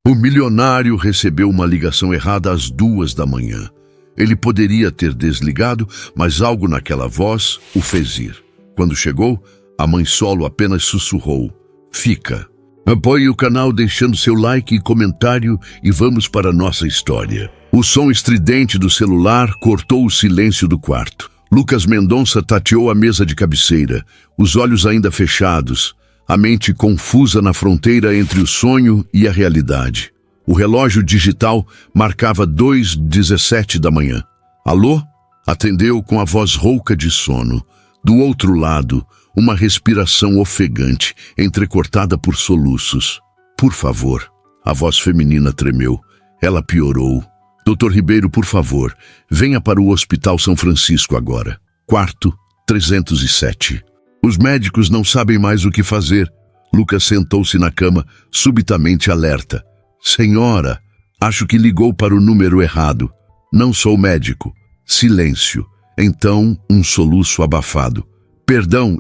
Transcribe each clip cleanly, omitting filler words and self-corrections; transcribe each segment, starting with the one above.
O milionário recebeu uma ligação errada às 2 da manhã. Ele poderia ter desligado, mas algo naquela voz o fez ir. Quando chegou, a mãe solo apenas sussurrou: "Fica." Apoie o canal deixando seu like e comentário e vamos para a nossa história. O som estridente do celular cortou o silêncio do quarto. Lucas Mendonça tateou a mesa de cabeceira, os olhos ainda fechados, a mente confusa na fronteira entre o sonho e a realidade. O relógio digital marcava 2h17 da manhã. "Alô?" Atendeu com a voz rouca de sono. Do outro lado, uma respiração ofegante, entrecortada por soluços. "Por favor." A voz feminina tremeu. Ela piorou. "Dr. Ribeiro, por favor, venha para o Hospital São Francisco agora. Quarto 307. Os médicos não sabem mais o que fazer." Lucas sentou-se na cama, subitamente alerta. "Senhora, acho que ligou para o número errado. Não sou médico." Silêncio. Então, um soluço abafado. "Perdão,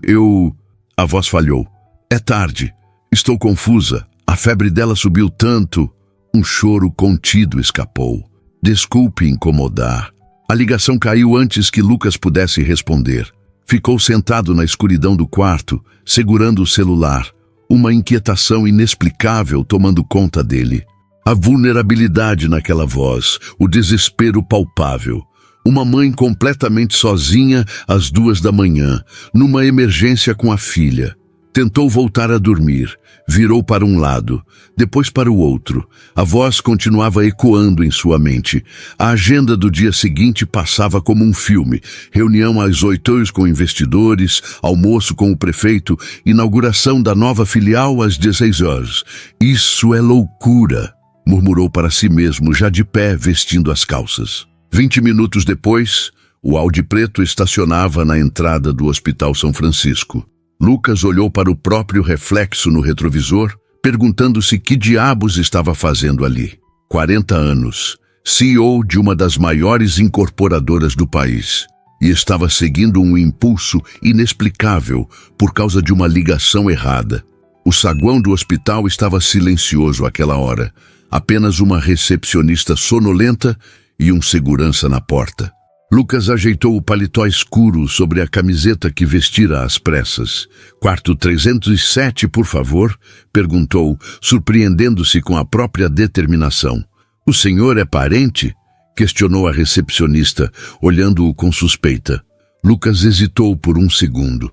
A voz falhou. "É tarde. Estou confusa. A febre dela subiu tanto." Um choro contido escapou. "Desculpe incomodar." A ligação caiu antes que Lucas pudesse responder. Ficou sentado na escuridão do quarto, segurando o celular, uma inquietação inexplicável tomando conta dele. A vulnerabilidade naquela voz, o desespero palpável. Uma mãe completamente sozinha às 2 da manhã, numa emergência com a filha. Tentou voltar a dormir, virou para um lado, depois para o outro. A voz continuava ecoando em sua mente. A agenda do dia seguinte passava como um filme. Reunião às 8h com investidores, almoço com o prefeito, inauguração da nova filial às 16h. "Isso é loucura", murmurou para si mesmo, já de pé, vestindo as calças. 20 minutos depois, o Audi preto estacionava na entrada do Hospital São Francisco. Lucas olhou para o próprio reflexo no retrovisor, perguntando-se que diabos estava fazendo ali. 40 anos, CEO de uma das maiores incorporadoras do país, e estava seguindo um impulso inexplicável por causa de uma ligação errada. O saguão do hospital estava silencioso àquela hora, apenas uma recepcionista sonolenta e um segurança na porta. Lucas ajeitou o paletó escuro sobre a camiseta que vestira às pressas. "Quarto 307, por favor?" perguntou, surpreendendo-se com a própria determinação. "O senhor é parente?" questionou a recepcionista, olhando-o com suspeita. Lucas hesitou por um segundo.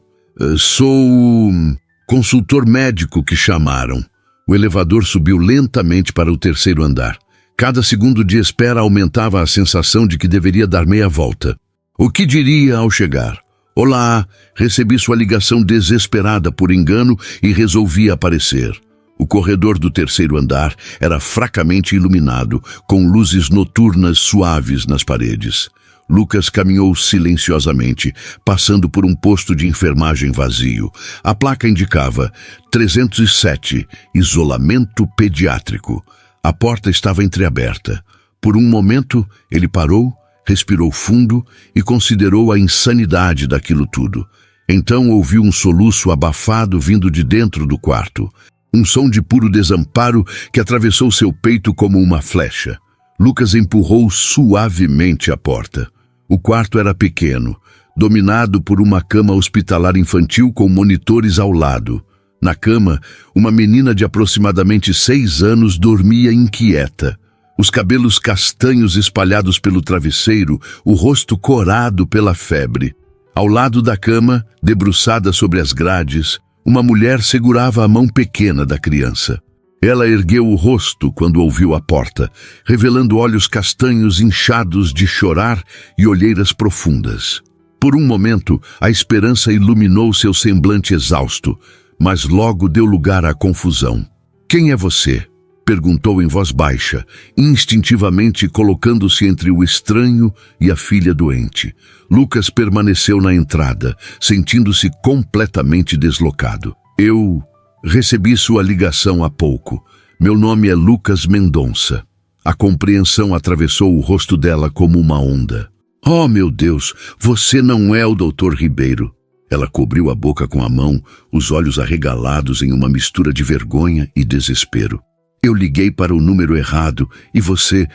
Sou o consultor médico que chamaram." O elevador subiu lentamente para o 3º andar. Cada segundo de espera aumentava a sensação de que deveria dar meia volta. O que diria ao chegar? "Olá, recebi sua ligação desesperada por engano e resolvi aparecer." O corredor do 3º andar era fracamente iluminado, com luzes noturnas suaves nas paredes. Lucas caminhou silenciosamente, passando por um posto de enfermagem vazio. A placa indicava 307, isolamento pediátrico. A porta estava entreaberta. Por um momento, ele parou, respirou fundo e considerou a insanidade daquilo tudo. Então ouviu um soluço abafado vindo de dentro do quarto. Um som de puro desamparo que atravessou seu peito como uma flecha. Lucas empurrou suavemente a porta. O quarto era pequeno, dominado por uma cama hospitalar infantil com monitores ao lado. Na cama, uma menina de aproximadamente 6 anos dormia inquieta. Os cabelos castanhos espalhados pelo travesseiro, o rosto corado pela febre. Ao lado da cama, debruçada sobre as grades, uma mulher segurava a mão pequena da criança. Ela ergueu o rosto quando ouviu a porta, revelando olhos castanhos inchados de chorar e olheiras profundas. Por um momento, a esperança iluminou seu semblante exausto, mas logo deu lugar à confusão. "Quem é você?" perguntou em voz baixa, instintivamente colocando-se entre o estranho e a filha doente. Lucas permaneceu na entrada, sentindo-se completamente deslocado. "Eu recebi sua ligação há pouco. Meu nome é Lucas Mendonça." A compreensão atravessou o rosto dela como uma onda. "Oh, meu Deus, você não é o Dr. Ribeiro." Ela cobriu a boca com a mão, os olhos arregalados em uma mistura de vergonha e desespero. Eu liguei para o número errado e você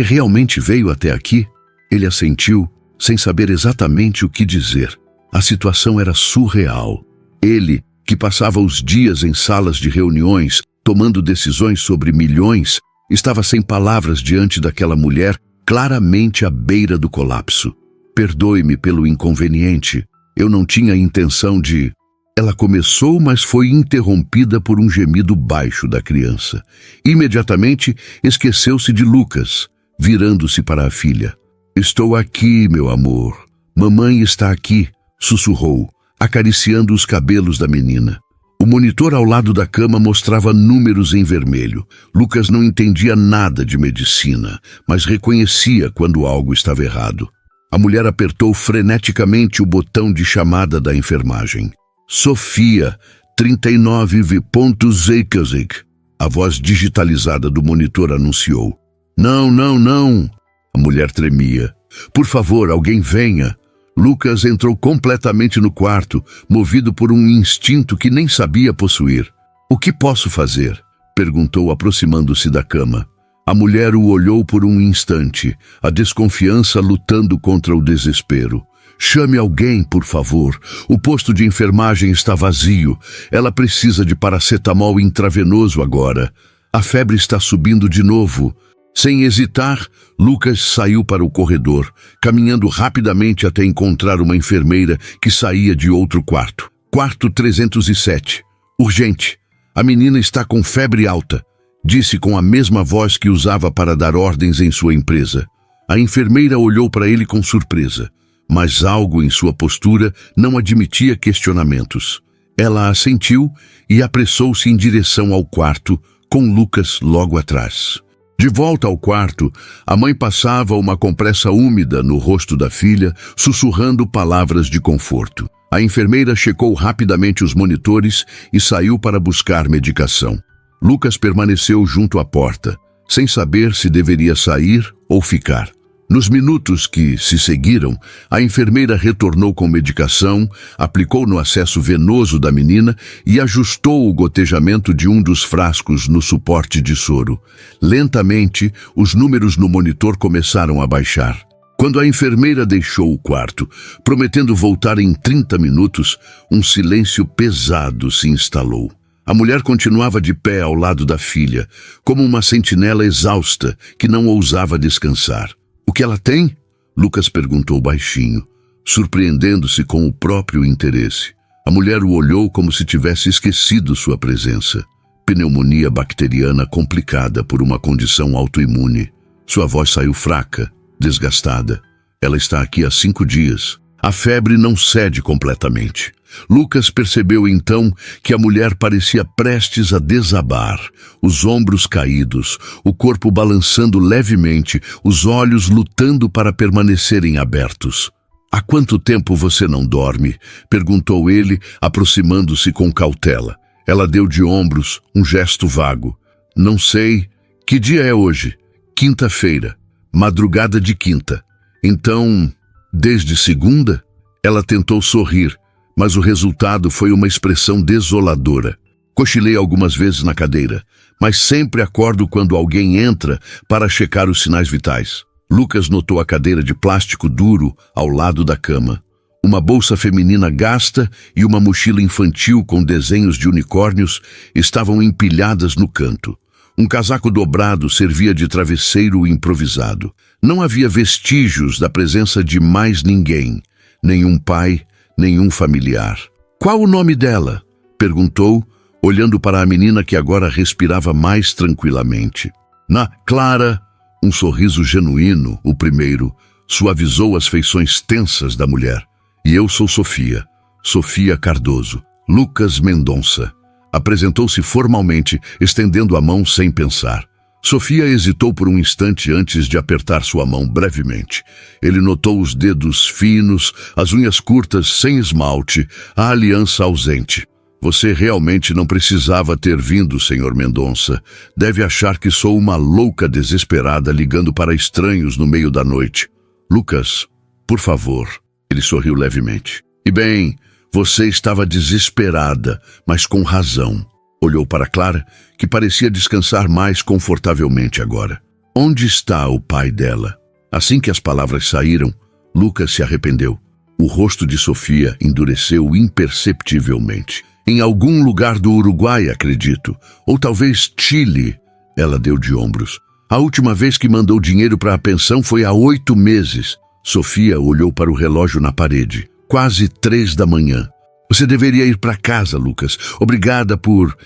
realmente veio até aqui? Ele assentiu, sem saber exatamente o que dizer. A situação era surreal. Ele, que passava os dias em salas de reuniões, tomando decisões sobre milhões, estava sem palavras diante daquela mulher, claramente à beira do colapso. Perdoe-me pelo inconveniente. Eu não tinha intenção de... Ela começou, mas foi interrompida por um gemido baixo da criança. Imediatamente, esqueceu-se de Lucas, virando-se para a filha. Estou aqui, meu amor. Mamãe está aqui, sussurrou, acariciando os cabelos da menina. O monitor ao lado da cama mostrava números em vermelho. Lucas não entendia nada de medicina, mas reconhecia quando algo estava errado. A mulher apertou freneticamente o botão de chamada da enfermagem. Sofia, 39,0. A voz digitalizada do monitor anunciou. Não. A mulher tremia. Por favor, alguém venha. Lucas entrou completamente no quarto, movido por um instinto que nem sabia possuir. O que posso fazer? Perguntou, aproximando-se da cama. A mulher o olhou por um instante, a desconfiança lutando contra o desespero. Chame alguém, por favor. O posto de enfermagem está vazio. Ela precisa de paracetamol intravenoso agora. A febre está subindo de novo. Sem hesitar, Lucas saiu para o corredor, caminhando rapidamente até encontrar uma enfermeira que saía de outro quarto. Quarto 307. Urgente. A menina está com febre alta, disse com a mesma voz que usava para dar ordens em sua empresa. A enfermeira olhou para ele com surpresa, mas algo em sua postura não admitia questionamentos. Ela assentiu e apressou-se em direção ao quarto, com Lucas logo atrás. De volta ao quarto, a mãe passava uma compressa úmida no rosto da filha, sussurrando palavras de conforto. A enfermeira checou rapidamente os monitores e saiu para buscar medicação. Lucas permaneceu junto à porta, sem saber se deveria sair ou ficar. Nos minutos que se seguiram, a enfermeira retornou com medicação, aplicou no acesso venoso da menina e ajustou o gotejamento de um dos frascos no suporte de soro. Lentamente, os números no monitor começaram a baixar. Quando a enfermeira deixou o quarto, prometendo voltar em 30 minutos, um silêncio pesado se instalou. A mulher continuava de pé ao lado da filha, como uma sentinela exausta que não ousava descansar. O que ela tem? Lucas perguntou baixinho, surpreendendo-se com o próprio interesse. A mulher o olhou como se tivesse esquecido sua presença. Pneumonia bacteriana complicada por uma condição autoimune. Sua voz saiu fraca, desgastada. Ela está aqui há 5 dias. A febre não cede completamente. Lucas percebeu então que a mulher parecia prestes a desabar, os ombros caídos, o corpo balançando levemente, os olhos lutando para permanecerem abertos. Há quanto tempo você não dorme? Perguntou ele, aproximando-se com cautela. Ela deu de ombros, um gesto vago. Não sei. Que dia é hoje? Quinta-feira. Madrugada de quinta. Então, desde segunda? Ela tentou sorrir, mas o resultado foi uma expressão desoladora. Cochilei algumas vezes na cadeira, mas sempre acordo quando alguém entra para checar os sinais vitais. Lucas notou a cadeira de plástico duro ao lado da cama. Uma bolsa feminina gasta e uma mochila infantil com desenhos de unicórnios estavam empilhadas no canto. Um casaco dobrado servia de travesseiro improvisado. Não havia vestígios da presença de mais ninguém, nenhum pai, nenhum familiar. Qual o nome dela? Perguntou, olhando para a menina que agora respirava mais tranquilamente. Clara, um sorriso genuíno, o primeiro, suavizou as feições tensas da mulher. E eu sou Sofia, Sofia Cardoso. Lucas Mendonça. Apresentou-se formalmente, estendendo a mão sem pensar. Sofia hesitou por um instante antes de apertar sua mão brevemente. Ele notou os dedos finos, as unhas curtas sem esmalte, a aliança ausente. Você realmente não precisava ter vindo, Sr. Mendonça. Deve achar que sou uma louca desesperada ligando para estranhos no meio da noite. Lucas, por favor. Ele sorriu levemente. E bem, você estava desesperada, mas com razão. Olhou para Clara, que parecia descansar mais confortavelmente agora. Onde está o pai dela? Assim que as palavras saíram, Lucas se arrependeu. O rosto de Sofia endureceu imperceptivelmente. Em algum lugar do Uruguai, acredito. Ou talvez Chile. Ela deu de ombros. A última vez que mandou dinheiro para a pensão foi há 8 meses. Sofia olhou para o relógio na parede. Quase 3 da manhã. Você deveria ir para casa, Lucas. Obrigada por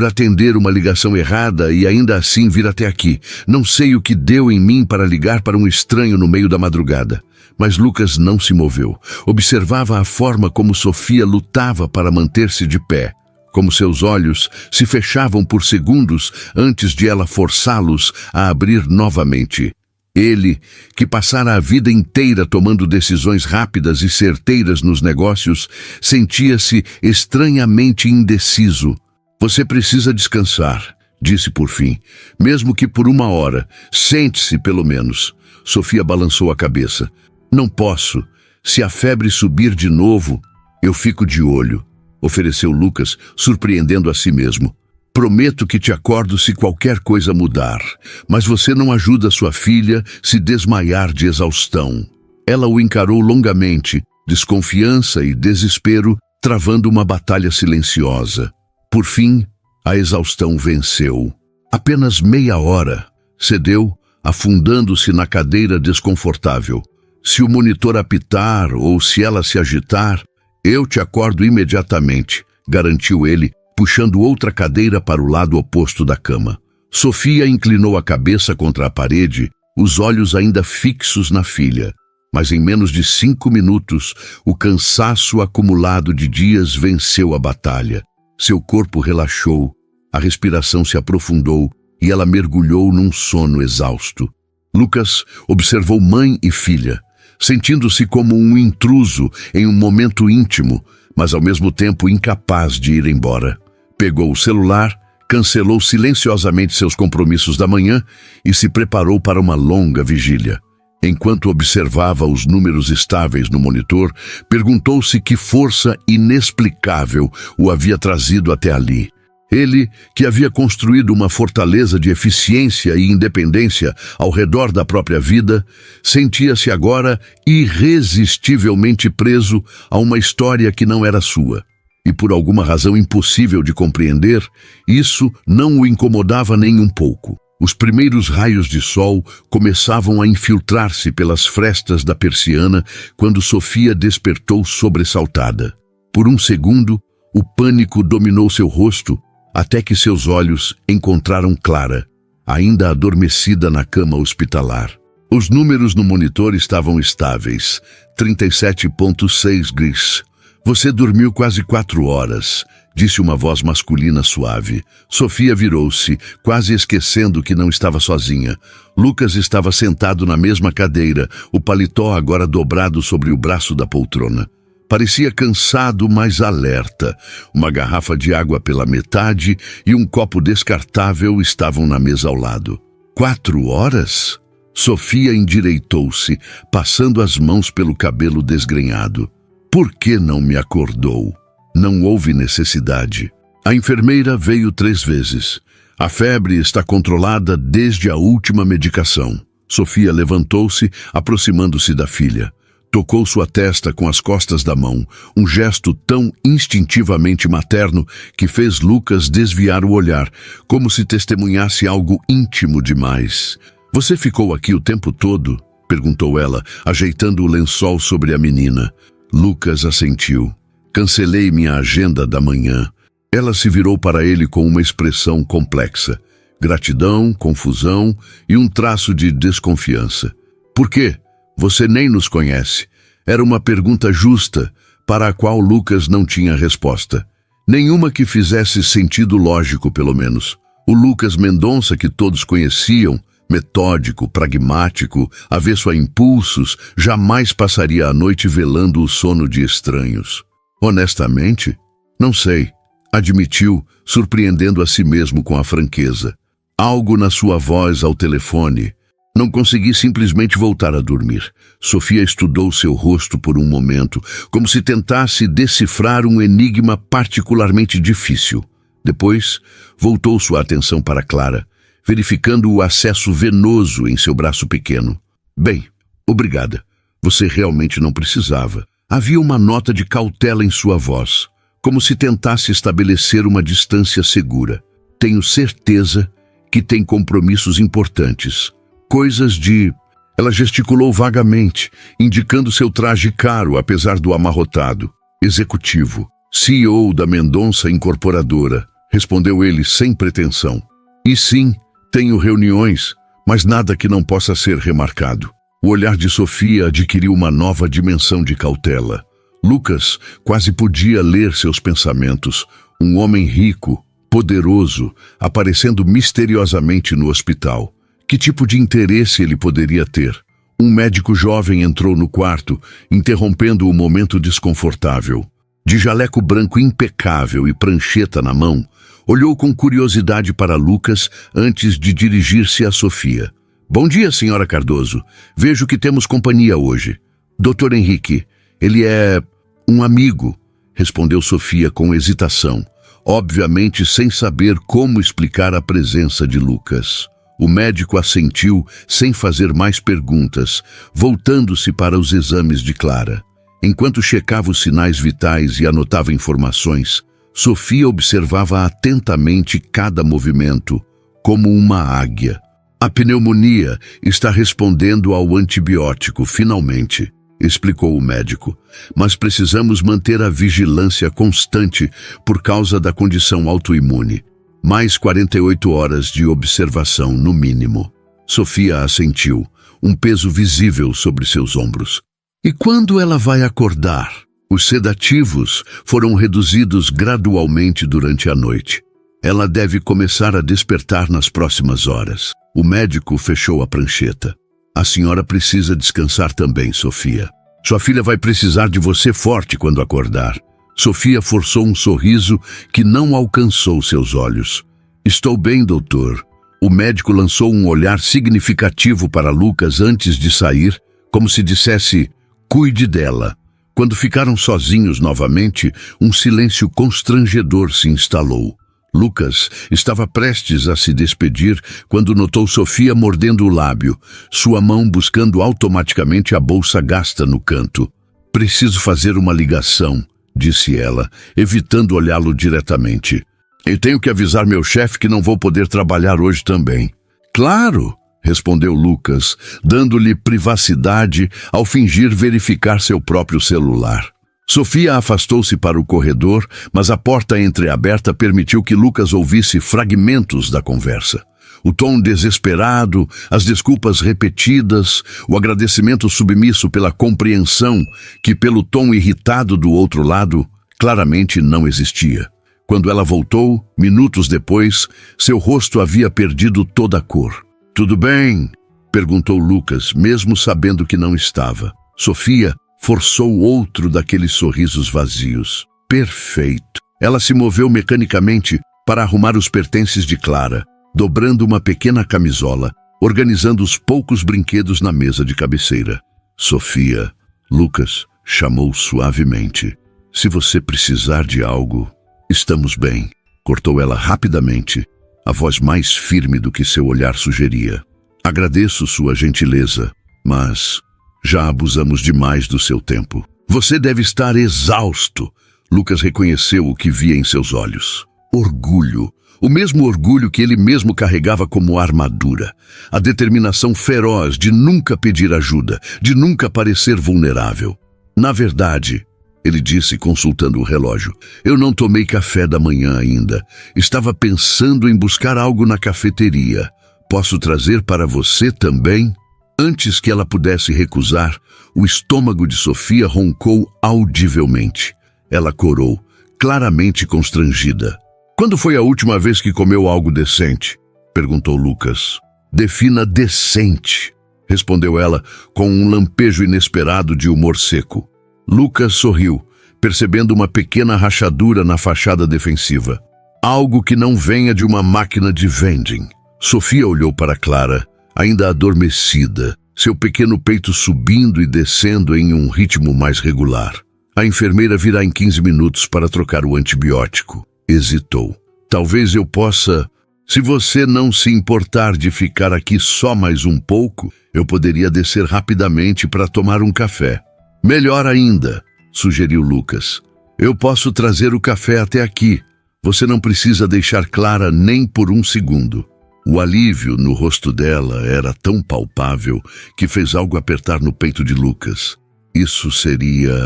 atender uma ligação errada e ainda assim vir até aqui. Não sei o que deu em mim para ligar para um estranho no meio da madrugada. Mas Lucas não se moveu. Observava a forma como Sofia lutava para manter-se de pé. Como seus olhos se fechavam por segundos antes de ela forçá-los a abrir novamente. Ele, que passara a vida inteira tomando decisões rápidas e certeiras nos negócios, sentia-se estranhamente indeciso. Você precisa descansar, disse por fim, mesmo que por 1 hora. Sente-se, pelo menos. Sofia balançou a cabeça. Não posso. Se a febre subir de novo, eu fico de olho, ofereceu Lucas, surpreendendo a si mesmo. Prometo que te acordo se qualquer coisa mudar, mas você não ajuda sua filha se desmaiar de exaustão. Ela o encarou longamente, desconfiança e desespero, travando uma batalha silenciosa. Por fim, a exaustão venceu. Apenas meia hora. Cedeu, afundando-se na cadeira desconfortável. Se o monitor apitar ou se ela se agitar, eu te acordo imediatamente, garantiu ele, puxando outra cadeira para o lado oposto da cama. Sofia inclinou a cabeça contra a parede, os olhos ainda fixos na filha. Mas em menos de 5 minutos, o cansaço acumulado de dias venceu a batalha. Seu corpo relaxou, a respiração se aprofundou e ela mergulhou num sono exausto. Lucas observou mãe e filha, sentindo-se como um intruso em um momento íntimo, mas ao mesmo tempo incapaz de ir embora. Pegou o celular, cancelou silenciosamente seus compromissos da manhã e se preparou para uma longa vigília. Enquanto observava os números estáveis no monitor, perguntou-se que força inexplicável o havia trazido até ali. Ele, que havia construído uma fortaleza de eficiência e independência ao redor da própria vida, sentia-se agora irresistivelmente preso a uma história que não era sua. E por alguma razão impossível de compreender, isso não o incomodava nem um pouco. Os primeiros raios de sol começavam a infiltrar-se pelas frestas da persiana quando Sofia despertou sobressaltada. Por um segundo, o pânico dominou seu rosto, até que seus olhos encontraram Clara, ainda adormecida na cama hospitalar. Os números no monitor estavam estáveis, 37,6 gris. Você dormiu quase 4 horas, disse uma voz masculina suave. Sofia virou-se, quase esquecendo que não estava sozinha. Lucas estava sentado na mesma cadeira, o paletó agora dobrado sobre o braço da poltrona. Parecia cansado, mas alerta. Uma garrafa de água pela metade e um copo descartável estavam na mesa ao lado. 4 horas? Sofia endireitou-se, passando as mãos pelo cabelo desgrenhado. Por que não me acordou? Não houve necessidade. A enfermeira veio 3 vezes. A febre está controlada desde a última medicação. Sofia levantou-se, aproximando-se da filha. Tocou sua testa com as costas da mão, um gesto tão instintivamente materno que fez Lucas desviar o olhar, como se testemunhasse algo íntimo demais. Você ficou aqui o tempo todo? Perguntou ela, ajeitando o lençol sobre a menina. Lucas assentiu. Cancelei minha agenda da manhã. Ela se virou para ele com uma expressão complexa. Gratidão, confusão e um traço de desconfiança. Por quê? Você nem nos conhece. Era uma pergunta justa, para a qual Lucas não tinha resposta. Nenhuma que fizesse sentido lógico, pelo menos. O Lucas Mendonça que todos conheciam, metódico, pragmático, avesso a impulsos, jamais passaria a noite velando o sono de estranhos. Honestamente, não sei, admitiu, surpreendendo a si mesmo com a franqueza. Algo na sua voz ao telefone. Não consegui simplesmente voltar a dormir. Sofia estudou seu rosto por um momento, como se tentasse decifrar um enigma particularmente difícil. Depois, voltou sua atenção para Clara, verificando o acesso venoso em seu braço pequeno. Bem, obrigada. Você realmente não precisava. Havia uma nota de cautela em sua voz, como se tentasse estabelecer uma distância segura. Tenho certeza que tem compromissos importantes. Coisas de... Ela gesticulou vagamente, indicando seu traje caro, apesar do amarrotado. Executivo, CEO da Mendonça Incorporadora, respondeu ele sem pretensão. E sim, tenho reuniões, mas nada que não possa ser remarcado. O olhar de Sofia adquiriu uma nova dimensão de cautela. Lucas quase podia ler seus pensamentos. Um homem rico, poderoso, aparecendo misteriosamente no hospital. Que tipo de interesse ele poderia ter? Um médico jovem entrou no quarto, interrompendo o momento desconfortável. De jaleco branco impecável e prancheta na mão, olhou com curiosidade para Lucas antes de dirigir-se a Sofia. Bom dia, senhora Cardoso. Vejo que temos companhia hoje. Dr. Henrique, ele é um amigo, respondeu Sofia com hesitação, obviamente sem saber como explicar a presença de Lucas. O médico assentiu sem fazer mais perguntas, voltando-se para os exames de Clara. Enquanto checava os sinais vitais e anotava informações, Sofia observava atentamente cada movimento, como uma águia. A pneumonia está respondendo ao antibiótico, finalmente, explicou o médico. Mas precisamos manter a vigilância constante por causa da condição autoimune. Mais 48 horas de observação, no mínimo. Sofia assentiu, um peso visível sobre seus ombros. E quando ela vai acordar? Os sedativos foram reduzidos gradualmente durante a noite. Ela deve começar a despertar nas próximas horas. O médico fechou a prancheta. A senhora precisa descansar também, Sofia. Sua filha vai precisar de você forte quando acordar. Sofia forçou um sorriso que não alcançou seus olhos. Estou bem, doutor. O médico lançou um olhar significativo para Lucas antes de sair, como se dissesse, cuide dela. Quando ficaram sozinhos novamente, um silêncio constrangedor se instalou. Lucas estava prestes a se despedir quando notou Sofia mordendo o lábio, sua mão buscando automaticamente a bolsa gasta no canto. Preciso fazer uma ligação, disse ela, evitando olhá-lo diretamente. E tenho que avisar meu chefe que não vou poder trabalhar hoje também. Claro, respondeu Lucas, dando-lhe privacidade ao fingir verificar seu próprio celular. Sofia afastou-se para o corredor, mas a porta entreaberta permitiu que Lucas ouvisse fragmentos da conversa. O tom desesperado, as desculpas repetidas, o agradecimento submisso pela compreensão que, pelo tom irritado do outro lado, claramente não existia. Quando ela voltou, minutos depois, seu rosto havia perdido toda a cor. Tudo bem? Perguntou Lucas, mesmo sabendo que não estava. Sofia forçou outro daqueles sorrisos vazios. Perfeito. Ela se moveu mecanicamente para arrumar os pertences de Clara, dobrando uma pequena camisola, organizando os poucos brinquedos na mesa de cabeceira. Sofia, Lucas chamou suavemente. Se você precisar de algo, estamos bem. Cortou ela rapidamente, a voz mais firme do que seu olhar sugeria. Agradeço sua gentileza, mas já abusamos demais do seu tempo. Você deve estar exausto. Lucas reconheceu o que via em seus olhos. Orgulho. O mesmo orgulho que ele mesmo carregava como armadura. A determinação feroz de nunca pedir ajuda, de nunca parecer vulnerável. Na verdade, ele disse consultando o relógio, eu não tomei café da manhã ainda. Estava pensando em buscar algo na cafeteria. Posso trazer para você também? Antes que ela pudesse recusar, o estômago de Sofia roncou audivelmente. Ela corou, claramente constrangida. Quando foi a última vez que comeu algo decente? Perguntou Lucas. Defina decente, respondeu ela com um lampejo inesperado de humor seco. Lucas sorriu, percebendo uma pequena rachadura na fachada defensiva. Algo que não venha de uma máquina de vending. Sofia olhou para Clara, ainda adormecida, seu pequeno peito subindo e descendo em um ritmo mais regular. A enfermeira virá em 15 minutos para trocar o antibiótico. Hesitou. Talvez eu possa... Se você não se importar de ficar aqui só mais um pouco, eu poderia descer rapidamente para tomar um café. Melhor ainda, sugeriu Lucas. Eu posso trazer o café até aqui. Você não precisa deixar Clara nem por um segundo. O alívio no rosto dela era tão palpável que fez algo apertar no peito de Lucas. Isso seria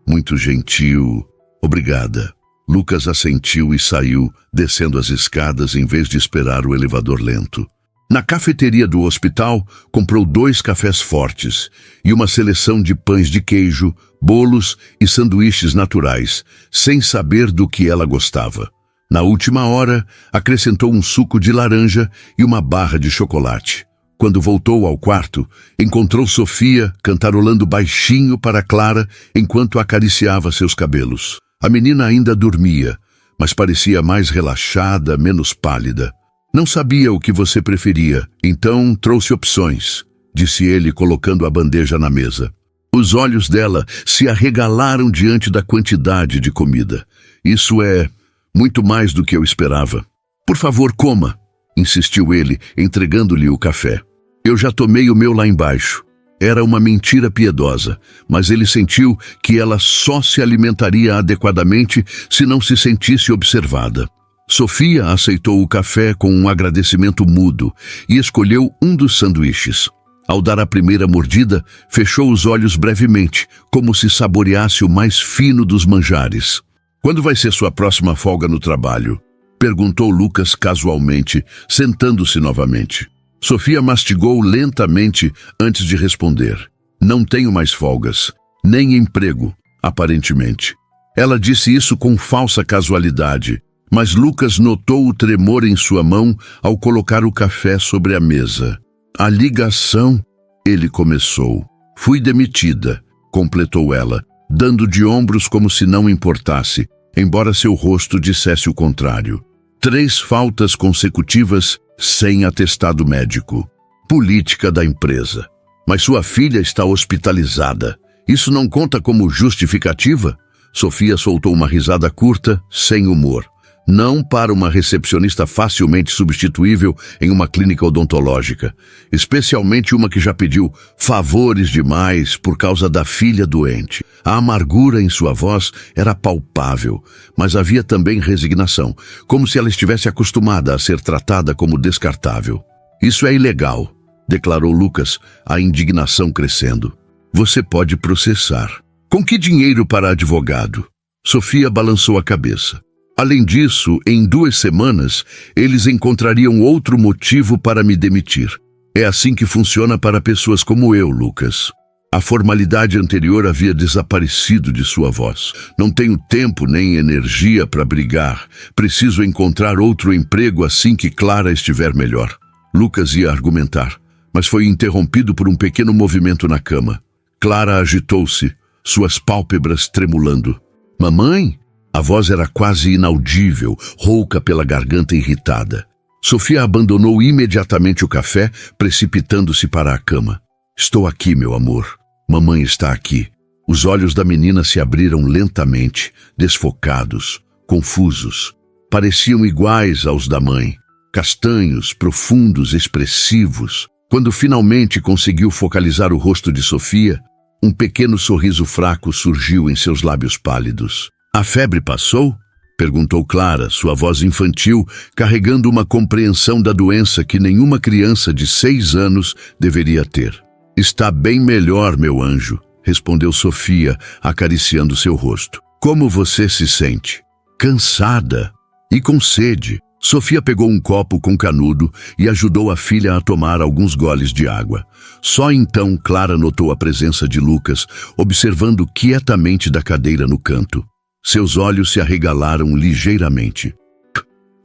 muito gentil. Obrigada. Lucas assentiu e saiu, descendo as escadas em vez de esperar o elevador lento. Na cafeteria do hospital, comprou 2 cafés fortes e uma seleção de pães de queijo, bolos e sanduíches naturais, sem saber do que ela gostava. Na última hora, acrescentou um suco de laranja e uma barra de chocolate. Quando voltou ao quarto, encontrou Sofia cantarolando baixinho para Clara enquanto acariciava seus cabelos. A menina ainda dormia, mas parecia mais relaxada, menos pálida. Não sabia o que você preferia, então trouxe opções, disse ele colocando a bandeja na mesa. Os olhos dela se arregalaram diante da quantidade de comida. Isso é muito mais do que eu esperava. Por favor, coma, insistiu ele, entregando-lhe o café. Eu já tomei o meu lá embaixo. Era uma mentira piedosa, mas ele sentiu que ela só se alimentaria adequadamente se não se sentisse observada. Sofia aceitou o café com um agradecimento mudo e escolheu um dos sanduíches. Ao dar a primeira mordida, fechou os olhos brevemente, como se saboreasse o mais fino dos manjares. Quando vai ser sua próxima folga no trabalho? Perguntou Lucas casualmente, sentando-se novamente. Sofia mastigou lentamente antes de responder. Não tenho mais folgas, nem emprego, aparentemente. Ela disse isso com falsa casualidade, mas Lucas notou o tremor em sua mão ao colocar o café sobre a mesa. A ligação, ele começou. Fui demitida, completou ela, dando de ombros como se não importasse, embora seu rosto dissesse o contrário. 3 faltas consecutivas sem atestado médico. Política da empresa. Mas sua filha está hospitalizada. Isso não conta como justificativa? Sofia soltou uma risada curta, sem humor. Não para uma recepcionista facilmente substituível em uma clínica odontológica, especialmente uma que já pediu favores demais por causa da filha doente. A amargura em sua voz era palpável, mas havia também resignação, como se ela estivesse acostumada a ser tratada como descartável. Isso é ilegal, declarou Lucas, a indignação crescendo. Você pode processar. Com que dinheiro para advogado? Sofia balançou a cabeça. Além disso, em 2 semanas, eles encontrariam outro motivo para me demitir. É assim que funciona para pessoas como eu, Lucas. A formalidade anterior havia desaparecido de sua voz. Não tenho tempo nem energia para brigar. Preciso encontrar outro emprego assim que Clara estiver melhor. Lucas ia argumentar, mas foi interrompido por um pequeno movimento na cama. Clara agitou-se, suas pálpebras tremulando. Mamãe? A voz era quase inaudível, rouca pela garganta irritada. Sofia abandonou imediatamente o café, precipitando-se para a cama. Estou aqui, meu amor. Mamãe está aqui. Os olhos da menina se abriram lentamente, desfocados, confusos. Pareciam iguais aos da mãe. Castanhos, profundos, expressivos. Quando finalmente conseguiu focalizar o rosto de Sofia, um pequeno sorriso fraco surgiu em seus lábios pálidos. A febre passou? Perguntou Clara, sua voz infantil, carregando uma compreensão da doença que nenhuma criança de 6 anos deveria ter. Está bem melhor, meu anjo, respondeu Sofia, acariciando seu rosto. Como você se sente? Cansada e com sede. Sofia pegou um copo com canudo e ajudou a filha a tomar alguns goles de água. Só então Clara notou a presença de Lucas, observando quietamente da cadeira no canto. Seus olhos se arregalaram ligeiramente.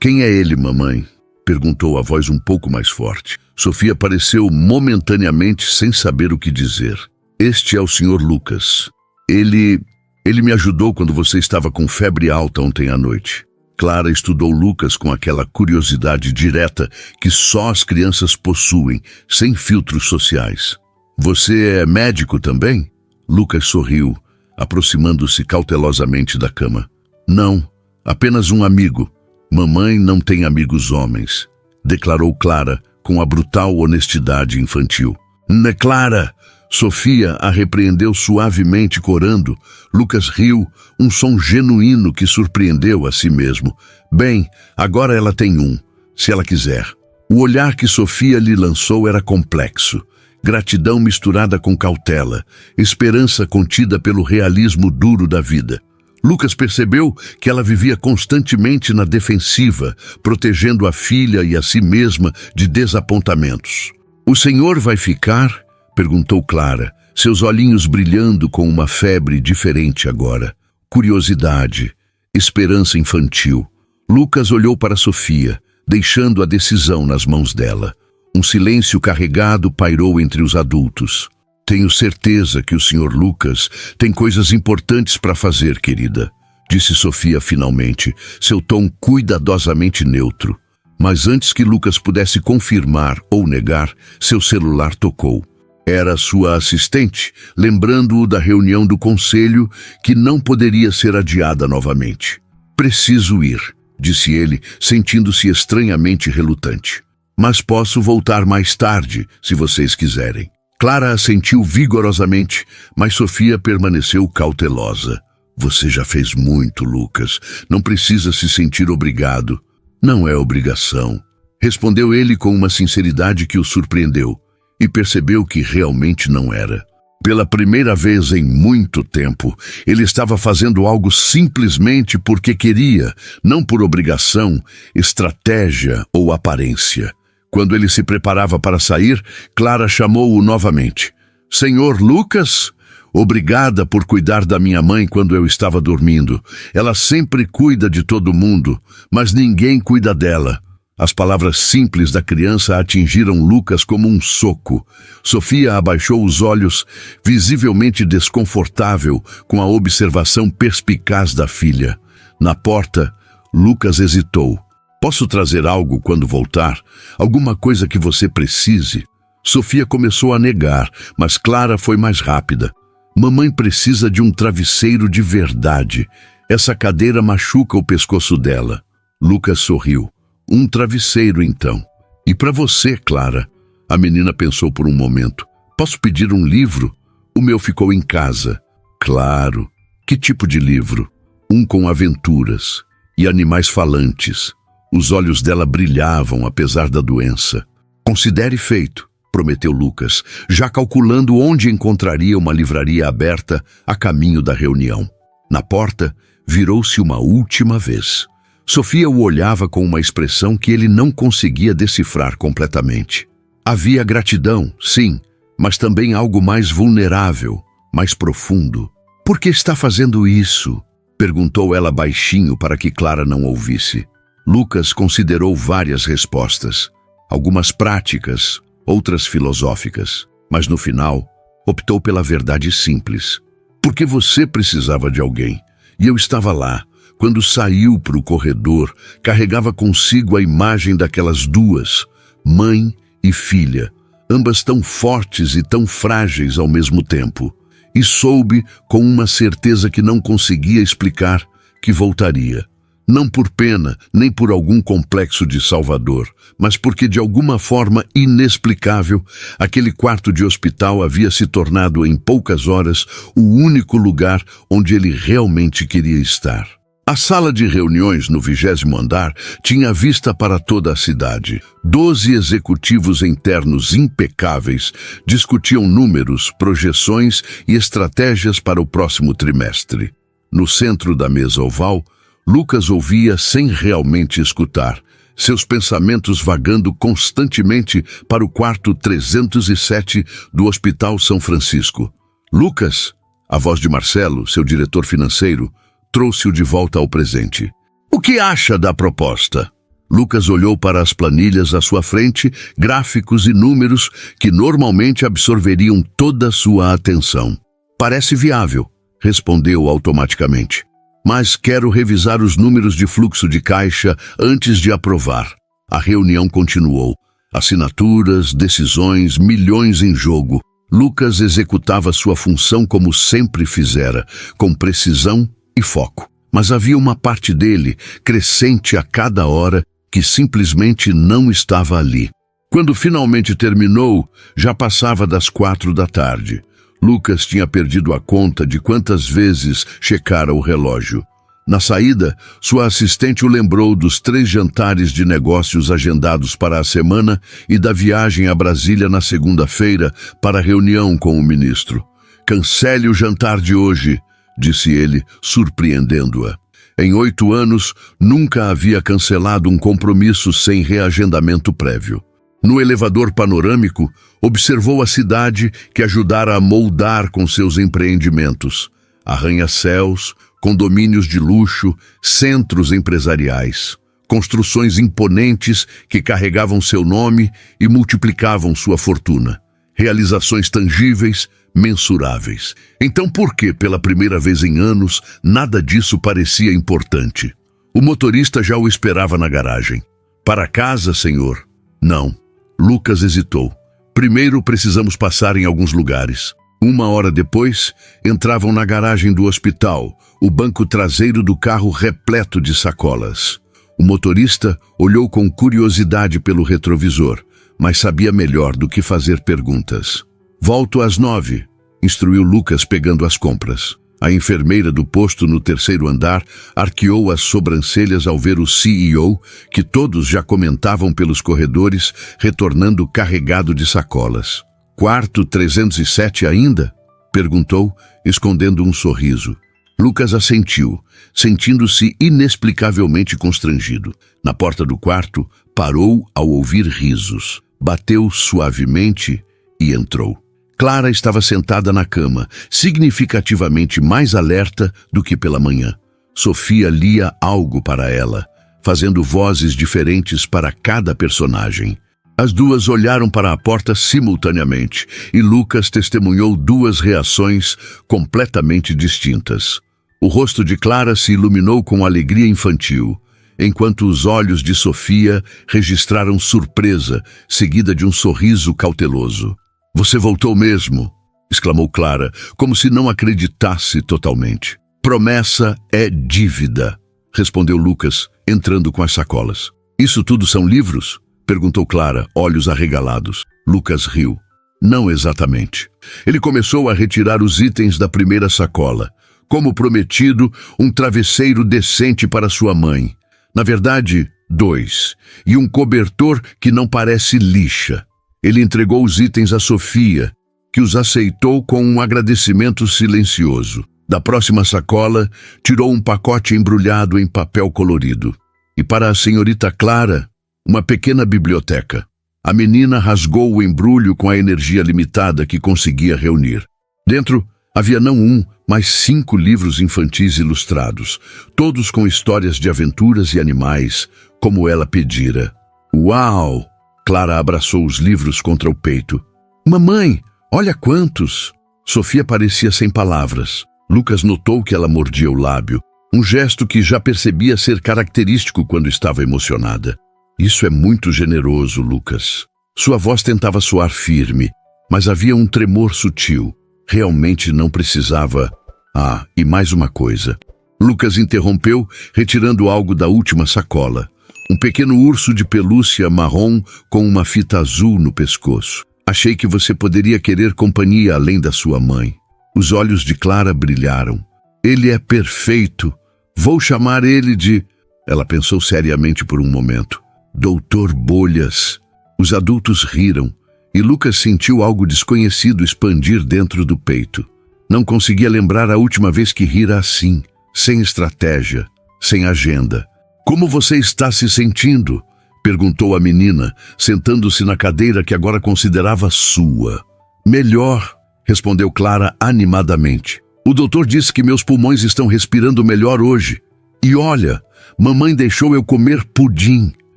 Quem é ele, mamãe? Perguntou a voz um pouco mais forte. Sofia pareceu momentaneamente sem saber o que dizer. Este é o Sr. Lucas. Ele me ajudou quando você estava com febre alta ontem à noite. Clara estudou Lucas com aquela curiosidade direta que só as crianças possuem, sem filtros sociais. Você é médico também? Lucas sorriu, aproximando-se cautelosamente da cama. Não, apenas um amigo. Mamãe não tem amigos homens, declarou Clara com a brutal honestidade infantil. Né, Clara? Sofia a repreendeu suavemente, corando. Lucas riu, um som genuíno que surpreendeu a si mesmo. Bem, agora ela tem um, se ela quiser. O olhar que Sofia lhe lançou era complexo. Gratidão misturada com cautela, esperança contida pelo realismo duro da vida. Lucas percebeu que ela vivia constantemente na defensiva, protegendo a filha e a si mesma de desapontamentos. O senhor vai ficar? Perguntou Clara, seus olhinhos brilhando com uma febre diferente agora. Curiosidade, esperança infantil. Lucas olhou para Sofia, deixando a decisão nas mãos dela. Um silêncio carregado pairou entre os adultos. Tenho certeza que o Sr. Lucas tem coisas importantes para fazer, querida, disse Sofia finalmente, seu tom cuidadosamente neutro. Mas antes que Lucas pudesse confirmar ou negar, seu celular tocou. Era sua assistente, lembrando-o da reunião do conselho que não poderia ser adiada novamente. Preciso ir, disse ele, sentindo-se estranhamente relutante. Mas posso voltar mais tarde, se vocês quiserem. Clara assentiu vigorosamente, mas Sofia permaneceu cautelosa. Você já fez muito, Lucas. Não precisa se sentir obrigado. Não é obrigação, respondeu ele com uma sinceridade que o surpreendeu, e percebeu que realmente não era. Pela primeira vez em muito tempo, ele estava fazendo algo simplesmente porque queria, não por obrigação, estratégia ou aparência. Quando ele se preparava para sair, Clara chamou-o novamente. Senhor Lucas? Obrigada por cuidar da minha mãe quando eu estava dormindo. Ela sempre cuida de todo mundo, mas ninguém cuida dela. As palavras simples da criança atingiram Lucas como um soco. Sofia abaixou os olhos, visivelmente desconfortável com a observação perspicaz da filha. Na porta, Lucas hesitou. Posso trazer algo quando voltar? Alguma coisa que você precise? Sofia começou a negar, mas Clara foi mais rápida. Mamãe precisa de um travesseiro de verdade. Essa cadeira machuca o pescoço dela. Lucas sorriu. Um travesseiro, então. E para você, Clara? A menina pensou por um momento. Posso pedir um livro? O meu ficou em casa. Claro. Que tipo de livro? Um com aventuras e animais falantes. Os olhos dela brilhavam apesar da doença. Considere feito, prometeu Lucas, já calculando onde encontraria uma livraria aberta a caminho da reunião. Na porta, virou-se uma última vez. Sofia o olhava com uma expressão que ele não conseguia decifrar completamente. Havia gratidão, sim, mas também algo mais vulnerável, mais profundo. Por que está fazendo isso? Perguntou ela baixinho para que Clara não ouvisse. Lucas considerou várias respostas, algumas práticas, outras filosóficas, mas no final optou pela verdade simples. Porque você precisava de alguém, e eu estava lá. Quando saiu para o corredor, carregava consigo a imagem daquelas duas, mãe e filha, ambas tão fortes e tão frágeis ao mesmo tempo, e soube, com uma certeza que não conseguia explicar, que voltaria. Não por pena, nem por algum complexo de salvador, mas porque de alguma forma inexplicável, aquele quarto de hospital havia se tornado em poucas horas o único lugar onde ele realmente queria estar. A sala de reuniões no 20º andar tinha vista para toda a cidade. 12 executivos internos impecáveis discutiam números, projeções e estratégias para o próximo trimestre. No centro da mesa oval, Lucas ouvia sem realmente escutar, seus pensamentos vagando constantemente para o quarto 307 do Hospital São Francisco. Lucas, a voz de Marcelo, seu diretor financeiro, trouxe-o de volta ao presente. O que acha da proposta? Lucas olhou para as planilhas à sua frente, gráficos e números que normalmente absorveriam toda a sua atenção. Parece viável, respondeu automaticamente. Mas quero revisar os números de fluxo de caixa antes de aprovar. A reunião continuou. Assinaturas, decisões, milhões em jogo. Lucas executava sua função como sempre fizera, com precisão e foco. mas havia uma parte dele, crescente a cada hora, que simplesmente não estava ali. Quando finalmente terminou, já passava das 4 da tarde. Lucas tinha perdido a conta de quantas vezes checara o relógio. Na saída, sua assistente o lembrou dos 3 jantares de negócios agendados para a semana e da viagem a Brasília na segunda-feira para a reunião com o ministro. "Cancele o jantar de hoje", disse ele, surpreendendo-a. Em 8 anos, nunca havia cancelado um compromisso sem reagendamento prévio. No elevador panorâmico, observou a cidade que ajudara a moldar com seus empreendimentos. Arranha-céus, condomínios de luxo, centros empresariais, construções imponentes que carregavam seu nome e multiplicavam sua fortuna. Realizações tangíveis, mensuráveis. Então por que, pela primeira vez em anos, nada disso parecia importante? O motorista já o esperava na garagem. "Para casa, senhor?" "Não." Lucas hesitou. "Primeiro precisamos passar em alguns lugares." 1 hora depois, entravam na garagem do hospital, o banco traseiro do carro repleto de sacolas. O motorista olhou com curiosidade pelo retrovisor, mas sabia melhor do que fazer perguntas. "Volto às 9, instruiu Lucas pegando as compras. A enfermeira do posto no 3º andar arqueou as sobrancelhas ao ver o CEO, que todos já comentavam pelos corredores, retornando carregado de sacolas. "Quarto 307 ainda?" perguntou, escondendo um sorriso. Lucas assentiu, sentindo-se inexplicavelmente constrangido. Na porta do quarto, parou ao ouvir risos. Bateu suavemente e entrou. Clara estava sentada na cama, significativamente mais alerta do que pela manhã. Sofia lia algo para ela, fazendo vozes diferentes para cada personagem. As duas olharam para a porta simultaneamente e Lucas testemunhou 2 reações completamente distintas. O rosto de Clara se iluminou com alegria infantil, enquanto os olhos de Sofia registraram surpresa, seguida de um sorriso cauteloso. "Você voltou mesmo?" exclamou Clara, como se não acreditasse totalmente. "Promessa é dívida", respondeu Lucas, entrando com as sacolas. "Isso tudo são livros?" perguntou Clara, olhos arregalados. Lucas riu. "Não exatamente." Ele começou a retirar os itens da primeira sacola. Como prometido, um travesseiro decente para sua mãe. Na verdade, 2. E um cobertor que não parece lixa. Ele entregou os itens a Sofia, que os aceitou com um agradecimento silencioso. Da próxima sacola, tirou um pacote embrulhado em papel colorido. E para a senhorita Clara, uma pequena biblioteca. A menina rasgou o embrulho com a energia limitada que conseguia reunir. Dentro havia não 1, mas 5 livros infantis ilustrados, todos com histórias de aventuras e animais, como ela pedira. "Uau!" Clara abraçou os livros contra o peito. "Mamãe, olha quantos!" Sofia parecia sem palavras. Lucas notou que ela mordia o lábio, um gesto que já percebia ser característico quando estava emocionada. "Isso é muito generoso, Lucas." Sua voz tentava soar firme, mas havia um tremor sutil. Realmente não precisava... "Ah, e mais uma coisa." Lucas interrompeu, retirando algo da última sacola. Um pequeno urso de pelúcia marrom com uma fita azul no pescoço. "Achei que você poderia querer companhia além da sua mãe." Os olhos de Clara brilharam. "Ele é perfeito. Vou chamar ele de..." Ela pensou seriamente por um momento. "Doutor Bolhas." Os adultos riram, e Lucas sentiu algo desconhecido expandir dentro do peito. Não conseguia lembrar a última vez que rira assim, sem estratégia, sem agenda. "Como você está se sentindo?" perguntou a menina, sentando-se na cadeira que agora considerava sua. "Melhor", respondeu Clara animadamente. "O doutor disse que meus pulmões estão respirando melhor hoje. E olha, mamãe deixou eu comer pudim."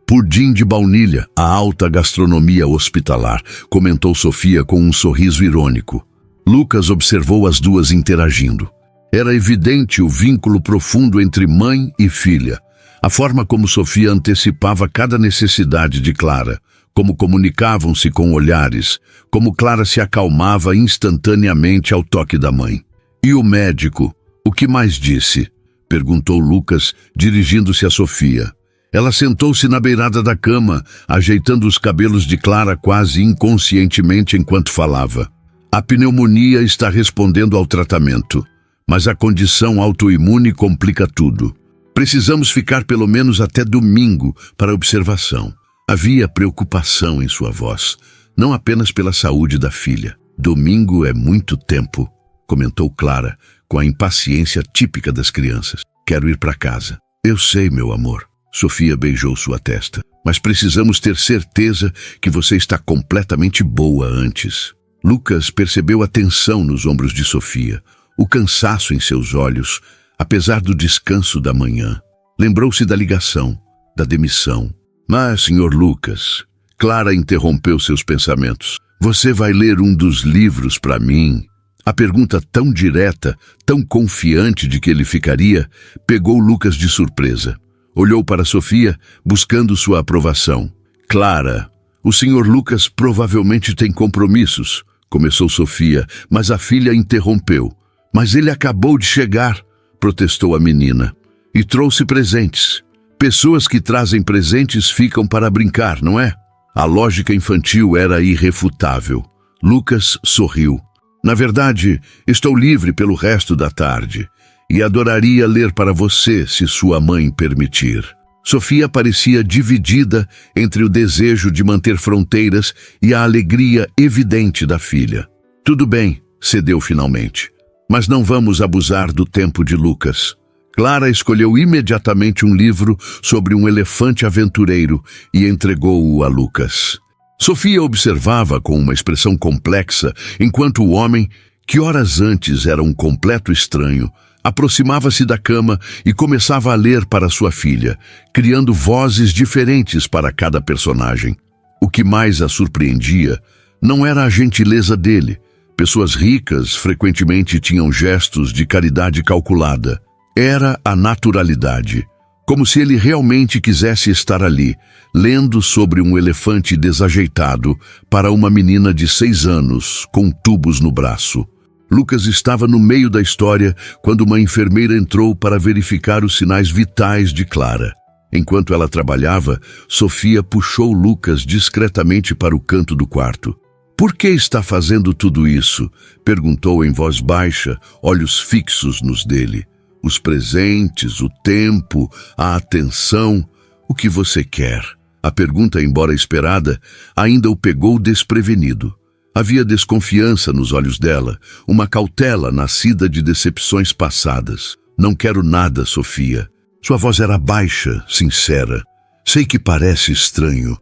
"Pudim de baunilha, a alta gastronomia hospitalar", comentou Sofia com um sorriso irônico. Lucas observou as duas interagindo. Era evidente o vínculo profundo entre mãe e filha. A forma como Sofia antecipava cada necessidade de Clara, como comunicavam-se com olhares, como Clara se acalmava instantaneamente ao toque da mãe. "E o médico, o que mais disse?" Perguntou Lucas, dirigindo-se a Sofia. Ela sentou-se na beirada da cama, ajeitando os cabelos de Clara quase inconscientemente enquanto falava. A pneumonia está respondendo ao tratamento, mas a condição autoimune complica tudo. Precisamos ficar pelo menos até domingo para observação. Havia preocupação em sua voz, não apenas pela saúde da filha. Domingo é muito tempo, comentou Clara, com a impaciência típica das crianças. Quero ir para casa. Eu sei, meu amor. Sofia beijou sua testa. Mas precisamos ter certeza que você está completamente boa antes. Lucas percebeu a tensão nos ombros de Sofia, o cansaço em seus olhos, apesar do descanso da manhã. Lembrou-se da ligação, da demissão. Mas, Sr. Lucas, Clara interrompeu seus pensamentos. Você vai ler um dos livros para mim? A pergunta tão direta, tão confiante de que ele ficaria, pegou Lucas de surpresa. Olhou para Sofia, buscando sua aprovação. Clara, o Sr. Lucas provavelmente tem compromissos, começou Sofia, mas a filha interrompeu. Mas ele acabou de chegar, protestou a menina, e trouxe presentes. Pessoas que trazem presentes ficam para brincar, não é? A lógica infantil era irrefutável. Lucas sorriu. Na verdade, estou livre pelo resto da tarde e adoraria ler para você, se sua mãe permitir. Sofia parecia dividida entre o desejo de manter fronteiras e a alegria evidente da filha. Tudo bem, cedeu finalmente. Mas não vamos abusar do tempo de Lucas. Clara escolheu imediatamente um livro sobre um elefante aventureiro e entregou-o a Lucas. Sofia observava com uma expressão complexa, enquanto o homem, que horas antes era um completo estranho, aproximava-se da cama e começava a ler para sua filha, criando vozes diferentes para cada personagem. O que mais a surpreendia não era a gentileza dele. Pessoas ricas frequentemente tinham gestos de caridade calculada. Era a naturalidade, como se ele realmente quisesse estar ali, lendo sobre um elefante desajeitado para uma menina de 6 anos, com tubos no braço. Lucas estava no meio da história quando uma enfermeira entrou para verificar os sinais vitais de Clara. Enquanto ela trabalhava, Sofia puxou Lucas discretamente para o canto do quarto. Por que está fazendo tudo isso? Perguntou em voz baixa, olhos fixos nos dele. Os presentes, o tempo, a atenção, o que você quer? A pergunta, embora esperada, ainda o pegou desprevenido. Havia desconfiança nos olhos dela, uma cautela nascida de decepções passadas. Não quero nada, Sofia. Sua voz era baixa, sincera. Sei que parece estranho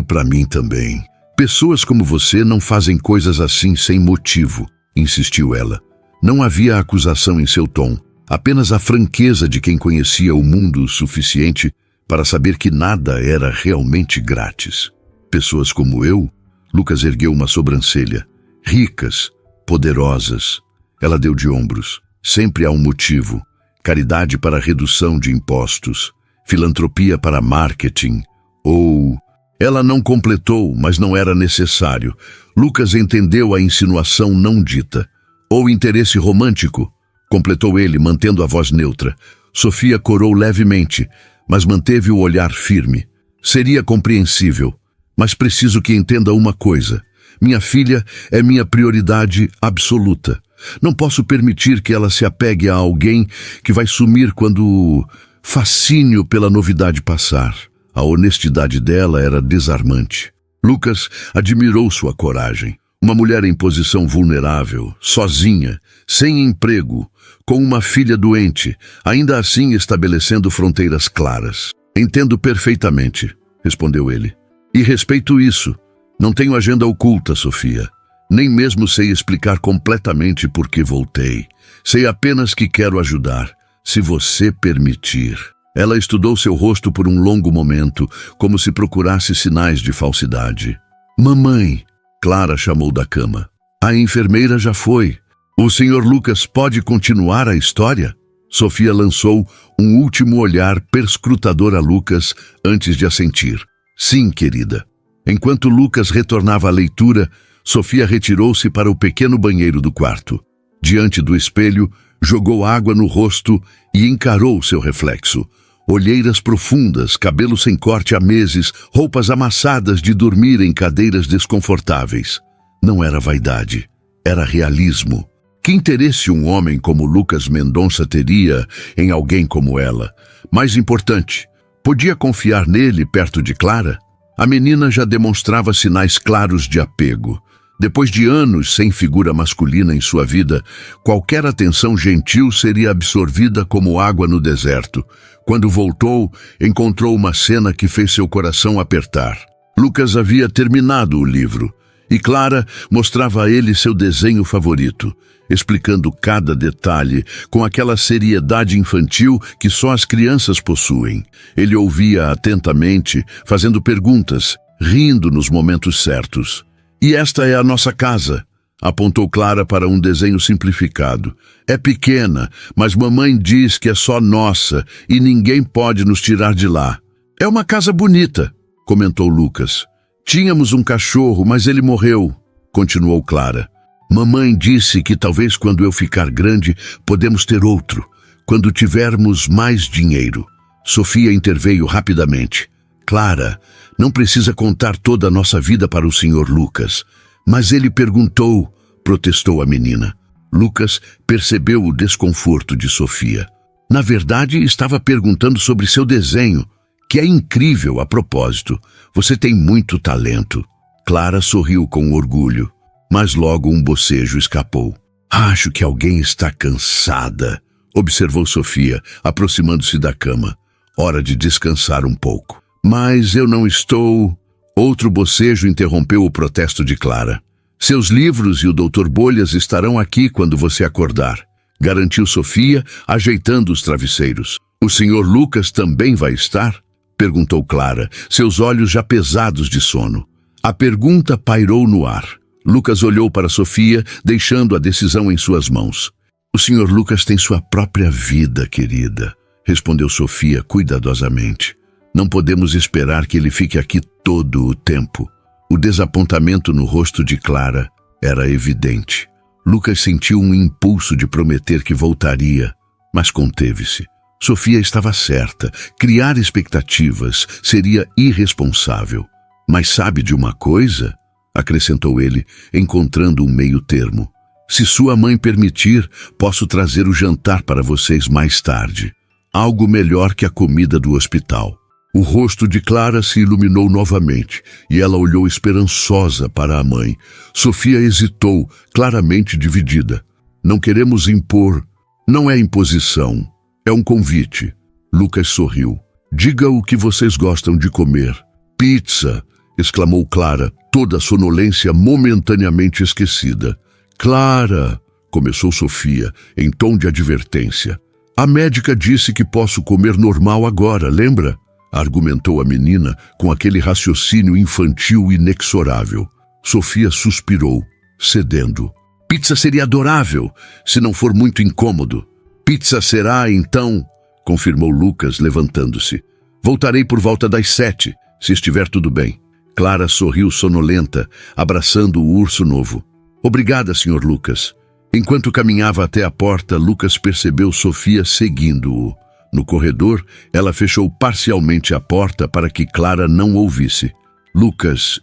para mim também. Pessoas como você não fazem coisas assim sem motivo, insistiu ela. Não havia acusação em seu tom, apenas a franqueza de quem conhecia o mundo o suficiente para saber que nada era realmente grátis. Pessoas como eu, Lucas ergueu uma sobrancelha, ricas, poderosas. Ela deu de ombros. Sempre há um motivo. Caridade para redução de impostos, filantropia para marketing, ou... Ela não completou, mas não era necessário. Lucas entendeu a insinuação não dita. Ou interesse romântico, completou ele, mantendo a voz neutra. Sofia corou levemente, mas manteve o olhar firme. Seria compreensível, mas preciso que entenda uma coisa. Minha filha é minha prioridade absoluta. Não posso permitir que ela se apegue a alguém que vai sumir quando o fascínio pela novidade passar. A honestidade dela era desarmante. Lucas admirou sua coragem. Uma mulher em posição vulnerável, sozinha, sem emprego, com uma filha doente, ainda assim estabelecendo fronteiras claras. Entendo perfeitamente, respondeu ele. E respeito isso. Não tenho agenda oculta, Sofia. Nem mesmo sei explicar completamente por que voltei. Sei apenas que quero ajudar, se você permitir. Ela estudou seu rosto por um longo momento, como se procurasse sinais de falsidade. Mamãe, Clara chamou da cama. A enfermeira já foi. O Sr. Lucas pode continuar a história? Sofia lançou um último olhar perscrutador a Lucas antes de assentir. Sim, querida. Enquanto Lucas retornava à leitura, Sofia retirou-se para o pequeno banheiro do quarto. Diante do espelho, jogou água no rosto e encarou seu reflexo. Olheiras profundas, cabelo sem corte há meses, roupas amassadas de dormir em cadeiras desconfortáveis. Não era vaidade, era realismo. Que interesse um homem como Lucas Mendonça teria em alguém como ela? Mais importante, podia confiar nele perto de Clara? A menina já demonstrava sinais claros de apego. Depois de anos sem figura masculina em sua vida, qualquer atenção gentil seria absorvida como água no deserto. Quando voltou, encontrou uma cena que fez seu coração apertar. Lucas havia terminado o livro, e Clara mostrava a ele seu desenho favorito, explicando cada detalhe com aquela seriedade infantil que só as crianças possuem. Ele ouvia atentamente, fazendo perguntas, rindo nos momentos certos. "E esta é a nossa casa", apontou Clara para um desenho simplificado. "É pequena, mas mamãe diz que é só nossa e ninguém pode nos tirar de lá." "É uma casa bonita", comentou Lucas. "Tínhamos um cachorro, mas ele morreu", continuou Clara. "Mamãe disse que talvez quando eu ficar grande podemos ter outro, quando tivermos mais dinheiro." Sofia interveio rapidamente. "Clara, não precisa contar toda a nossa vida para o Sr. Lucas." "Mas ele perguntou", protestou a menina. Lucas percebeu o desconforto de Sofia. Na verdade, estava perguntando sobre seu desenho, que é incrível a propósito. "Você tem muito talento." Clara sorriu com orgulho, mas logo um bocejo escapou. "Acho que alguém está cansada", observou Sofia, aproximando-se da cama. "Hora de descansar um pouco." "Mas eu não estou..." Outro bocejo interrompeu o protesto de Clara. "Seus livros e o Dr. Bolhas estarão aqui quando você acordar", garantiu Sofia, ajeitando os travesseiros. "O Sr. Lucas também vai estar?" perguntou Clara, seus olhos já pesados de sono. A pergunta pairou no ar. Lucas olhou para Sofia, deixando a decisão em suas mãos. "O Sr. Lucas tem sua própria vida, querida", respondeu Sofia cuidadosamente. "Não podemos esperar que ele fique aqui todo o tempo." O desapontamento no rosto de Clara era evidente. Lucas sentiu um impulso de prometer que voltaria, mas conteve-se. Sofia estava certa. Criar expectativas seria irresponsável. "Mas sabe de uma coisa?", acrescentou ele, encontrando um meio termo. "Se sua mãe permitir, posso trazer o jantar para vocês mais tarde. Algo melhor que a comida do hospital." O rosto de Clara se iluminou novamente e ela olhou esperançosa para a mãe. Sofia hesitou, claramente dividida. "Não queremos impor. Não é imposição. É um convite." Lucas sorriu. "Diga o que vocês gostam de comer." "Pizza!", exclamou Clara, toda a sonolência momentaneamente esquecida. "Clara!", começou Sofia, em tom de advertência. "A médica disse que posso comer normal agora, lembra?", argumentou a menina com aquele raciocínio infantil inexorável. Sofia suspirou, cedendo. "Pizza seria adorável, se não for muito incômodo." "Pizza será, então", confirmou Lucas, levantando-se. "Voltarei por volta das 7, se estiver tudo bem." Clara sorriu sonolenta, abraçando o urso novo. "Obrigada, Sr. Lucas." Enquanto caminhava até a porta, Lucas percebeu Sofia seguindo-o. No corredor, ela fechou parcialmente a porta para que Clara não ouvisse. "Lucas,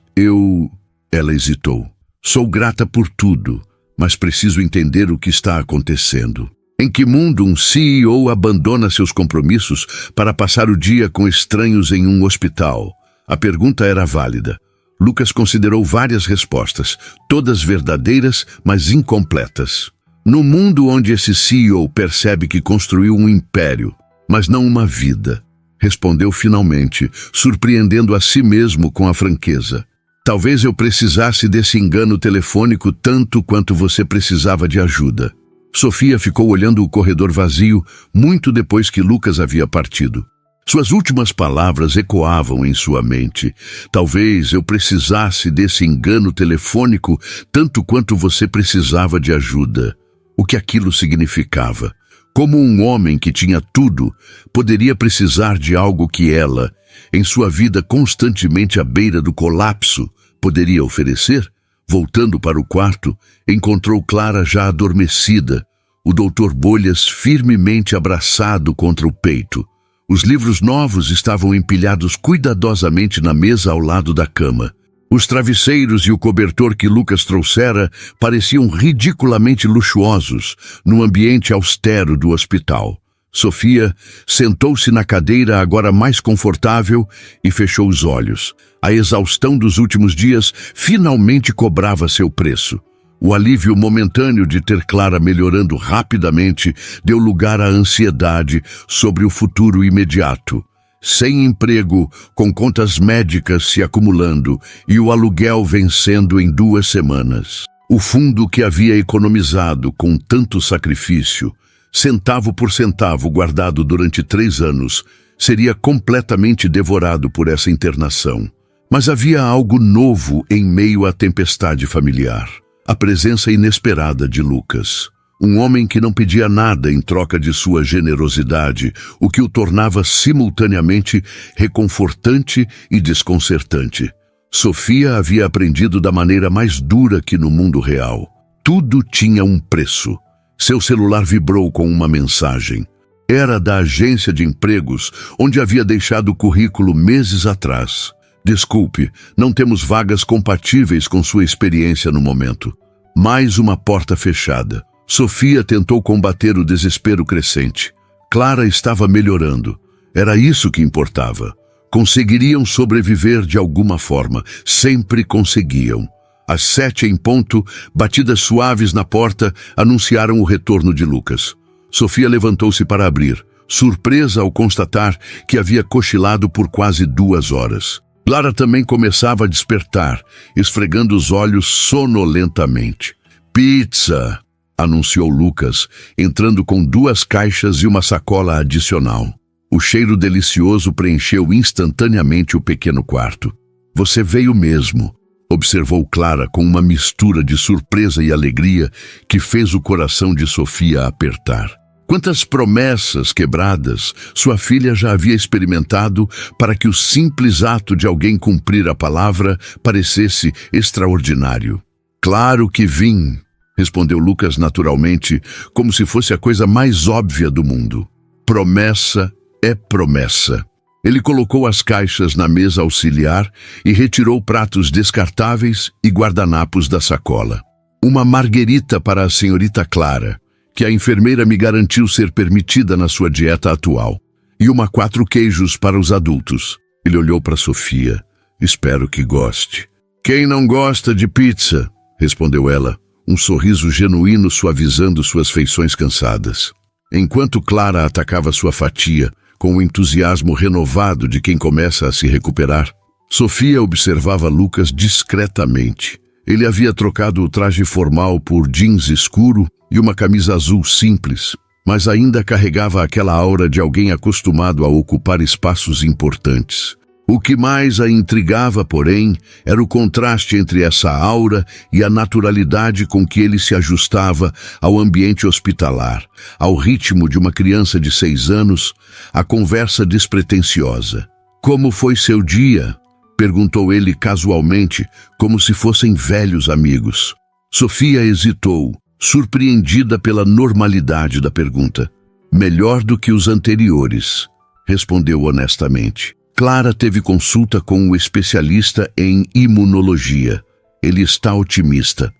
Ela hesitou. "Sou grata por tudo, mas preciso entender o que está acontecendo. Em que mundo um CEO abandona seus compromissos para passar o dia com estranhos em um hospital?" A pergunta era válida. Lucas considerou várias respostas, todas verdadeiras, mas incompletas. "No mundo onde esse CEO percebe que construiu um império, mas não uma vida", respondeu finalmente, surpreendendo a si mesmo com a franqueza. "Talvez eu precisasse desse engano telefônico tanto quanto você precisava de ajuda." Sofia ficou olhando o corredor vazio muito depois que Lucas havia partido. Suas últimas palavras ecoavam em sua mente. "Talvez eu precisasse desse engano telefônico tanto quanto você precisava de ajuda." O que aquilo significava? Como um homem que tinha tudo poderia precisar de algo que ela, em sua vida constantemente à beira do colapso, poderia oferecer? Voltando para o quarto, encontrou Clara já adormecida, o doutor Bolhas firmemente abraçado contra o peito. Os livros novos estavam empilhados cuidadosamente na mesa ao lado da cama. Os travesseiros e o cobertor que Lucas trouxera pareciam ridiculamente luxuosos no ambiente austero do hospital. Sofia sentou-se na cadeira agora mais confortável e fechou os olhos. A exaustão dos últimos dias finalmente cobrava seu preço. O alívio momentâneo de ter Clara melhorando rapidamente deu lugar à ansiedade sobre o futuro imediato. Sem emprego, com contas médicas se acumulando e o aluguel vencendo em 2 semanas. O fundo que havia economizado com tanto sacrifício, centavo por centavo guardado durante 3 anos, seria completamente devorado por essa internação. Mas havia algo novo em meio à tempestade familiar. A presença inesperada de Lucas. Um homem que não pedia nada em troca de sua generosidade, o que o tornava simultaneamente reconfortante e desconcertante. Sofia havia aprendido da maneira mais dura que no mundo real. Tudo tinha um preço. Seu celular vibrou com uma mensagem. Era da agência de empregos, onde havia deixado o currículo meses atrás. Desculpe, não temos vagas compatíveis com sua experiência no momento. Mais uma porta fechada. Sofia tentou combater o desespero crescente. Clara estava melhorando. Era isso que importava. Conseguiriam sobreviver de alguma forma. Sempre conseguiam. Às 7 em ponto, batidas suaves na porta anunciaram o retorno de Lucas. Sofia levantou-se para abrir, surpresa ao constatar que havia cochilado por quase 2 horas. Clara também começava a despertar, esfregando os olhos sonolentamente. "Pizza!", anunciou Lucas, entrando com 2 caixas e uma sacola adicional. O cheiro delicioso preencheu instantaneamente o pequeno quarto. "Você veio mesmo", observou Clara com uma mistura de surpresa e alegria que fez o coração de Sofia apertar. Quantas promessas quebradas sua filha já havia experimentado para que o simples ato de alguém cumprir a palavra parecesse extraordinário. "Claro que vim", respondeu Lucas naturalmente, como se fosse a coisa mais óbvia do mundo. Promessa é promessa. Ele colocou as caixas na mesa auxiliar e retirou pratos descartáveis e guardanapos da sacola. "Uma marguerita para a senhorita Clara, que a enfermeira me garantiu ser permitida na sua dieta atual, e uma 4 queijos para os adultos." Ele olhou para Sofia. "Espero que goste." "Quem não gosta de pizza?", respondeu ela, um sorriso genuíno suavizando suas feições cansadas. Enquanto Clara atacava sua fatia, com o entusiasmo renovado de quem começa a se recuperar, Sofia observava Lucas discretamente. Ele havia trocado o traje formal por jeans escuro e uma camisa azul simples, mas ainda carregava aquela aura de alguém acostumado a ocupar espaços importantes. O que mais a intrigava, porém, era o contraste entre essa aura e a naturalidade com que ele se ajustava ao ambiente hospitalar, ao ritmo de uma criança de 6 anos, à conversa despretensiosa. "Como foi seu dia?", perguntou ele casualmente, como se fossem velhos amigos. Sofia hesitou, surpreendida pela normalidade da pergunta. "Melhor do que os anteriores", respondeu honestamente. Clara teve consulta com o especialista em imunologia. Ele está otimista.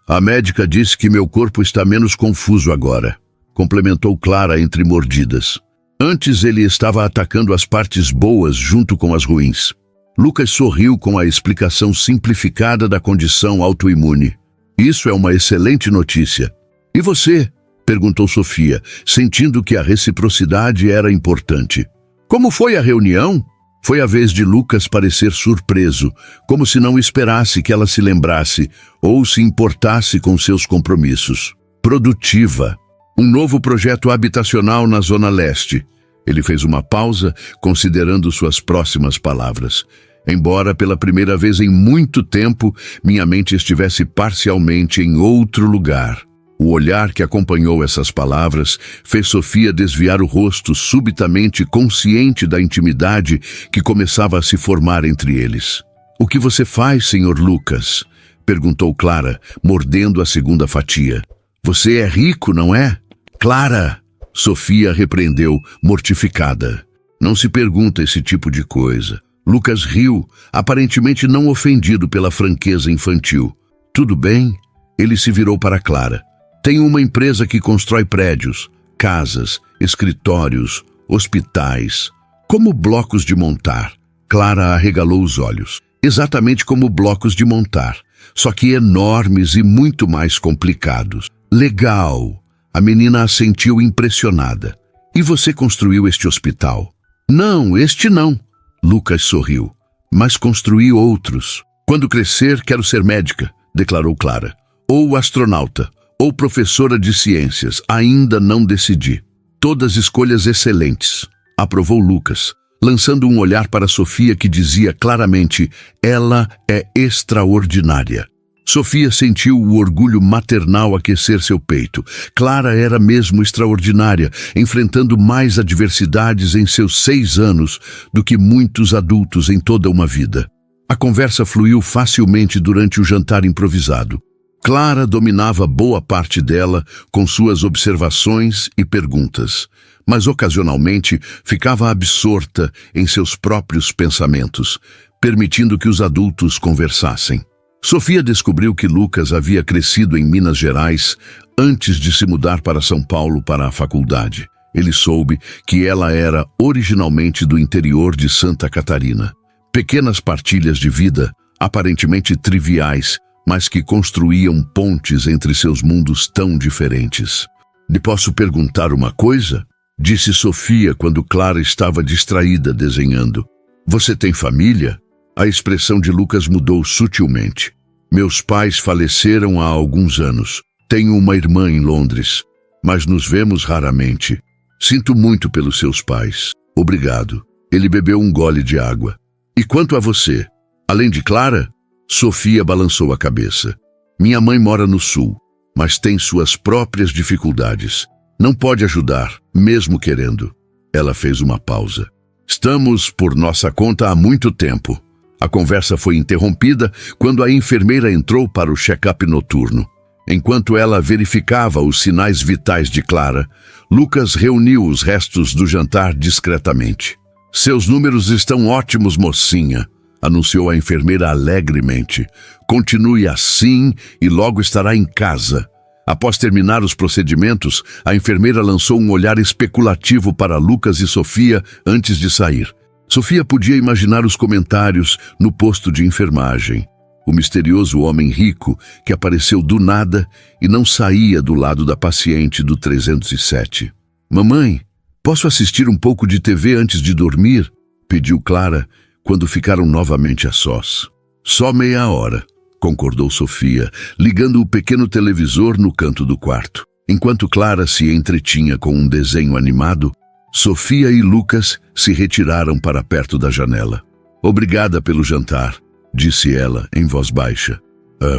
A médica disse que meu corpo está menos confuso agora", complementou Clara entre mordidas. Antes ele estava atacando as partes boas junto com as ruins. Lucas sorriu com a explicação simplificada da condição autoimune. "Isso é uma excelente notícia." "E você?", perguntou Sofia, sentindo que a reciprocidade era importante. "Como foi a reunião?" Foi a vez de Lucas parecer surpreso, como se não esperasse que ela se lembrasse ou se importasse com seus compromissos. "Produtiva. Um novo projeto habitacional na Zona Leste." Ele fez uma pausa, considerando suas próximas palavras. Embora pela primeira vez em muito tempo minha mente estivesse parcialmente em outro lugar. O olhar que acompanhou essas palavras fez Sofia desviar o rosto, subitamente consciente da intimidade que começava a se formar entre eles. "O que você faz, Sr. Lucas?", perguntou Clara, mordendo a segunda fatia. Você é rico, não é? Clara! Sofia repreendeu, mortificada. Não se pergunta esse tipo de coisa. Lucas riu, aparentemente não ofendido pela franqueza infantil. Tudo bem? Ele se virou para Clara. Tenho uma empresa que constrói prédios, casas, escritórios, hospitais, como blocos de montar. Clara arregalou os olhos. Exatamente como blocos de montar, só que enormes e muito mais complicados. Legal! A menina assentiu impressionada. E você construiu este hospital? Não, este não. Lucas sorriu. Mas construí outros. Quando crescer, quero ser médica, declarou Clara. Ou astronauta, ou professora de ciências. Ainda não decidi. Todas escolhas excelentes, aprovou Lucas, lançando um olhar para Sofia que dizia claramente: ela é extraordinária. Sofia sentiu o orgulho maternal aquecer seu peito. Clara era mesmo extraordinária, enfrentando mais adversidades em seus 6 anos do que muitos adultos em toda uma vida. A conversa fluiu facilmente durante o jantar improvisado. Clara dominava boa parte dela com suas observações e perguntas, mas ocasionalmente ficava absorta em seus próprios pensamentos, permitindo que os adultos conversassem. Sofia descobriu que Lucas havia crescido em Minas Gerais antes de se mudar para São Paulo para a faculdade. Ele soube que ela era originalmente do interior de Santa Catarina. Pequenas partilhas de vida, aparentemente triviais, mas que construíam pontes entre seus mundos tão diferentes. "Lhe posso perguntar uma coisa?", disse Sofia quando Clara estava distraída desenhando. "Você tem família?" A expressão de Lucas mudou sutilmente. "Meus pais faleceram há alguns anos. Tenho uma irmã em Londres, mas nos vemos raramente. Sinto muito pelos seus pais." "Obrigado." Ele bebeu um gole de água. "E quanto a você? Além de Clara?" Sofia balançou a cabeça. "Minha mãe mora no sul, mas tem suas próprias dificuldades. Não pode ajudar, mesmo querendo." Ela fez uma pausa. "Estamos por nossa conta há muito tempo." A conversa foi interrompida quando a enfermeira entrou para o check-up noturno. Enquanto ela verificava os sinais vitais de Clara, Lucas reuniu os restos do jantar discretamente. "Seus números estão ótimos, mocinha", anunciou a enfermeira alegremente. "Continue assim e logo estará em casa." Após terminar os procedimentos, a enfermeira lançou um olhar especulativo para Lucas e Sofia antes de sair. Sofia podia imaginar os comentários no posto de enfermagem. O misterioso homem rico que apareceu do nada e não saía do lado da paciente do 307. "Mamãe, posso assistir um pouco de TV antes de dormir?", pediu Clara quando ficaram novamente a sós. "Só meia hora", concordou Sofia, ligando o pequeno televisor no canto do quarto. Enquanto Clara se entretinha com um desenho animado, Sofia e Lucas se retiraram para perto da janela. "Obrigada pelo jantar", disse ela em voz baixa.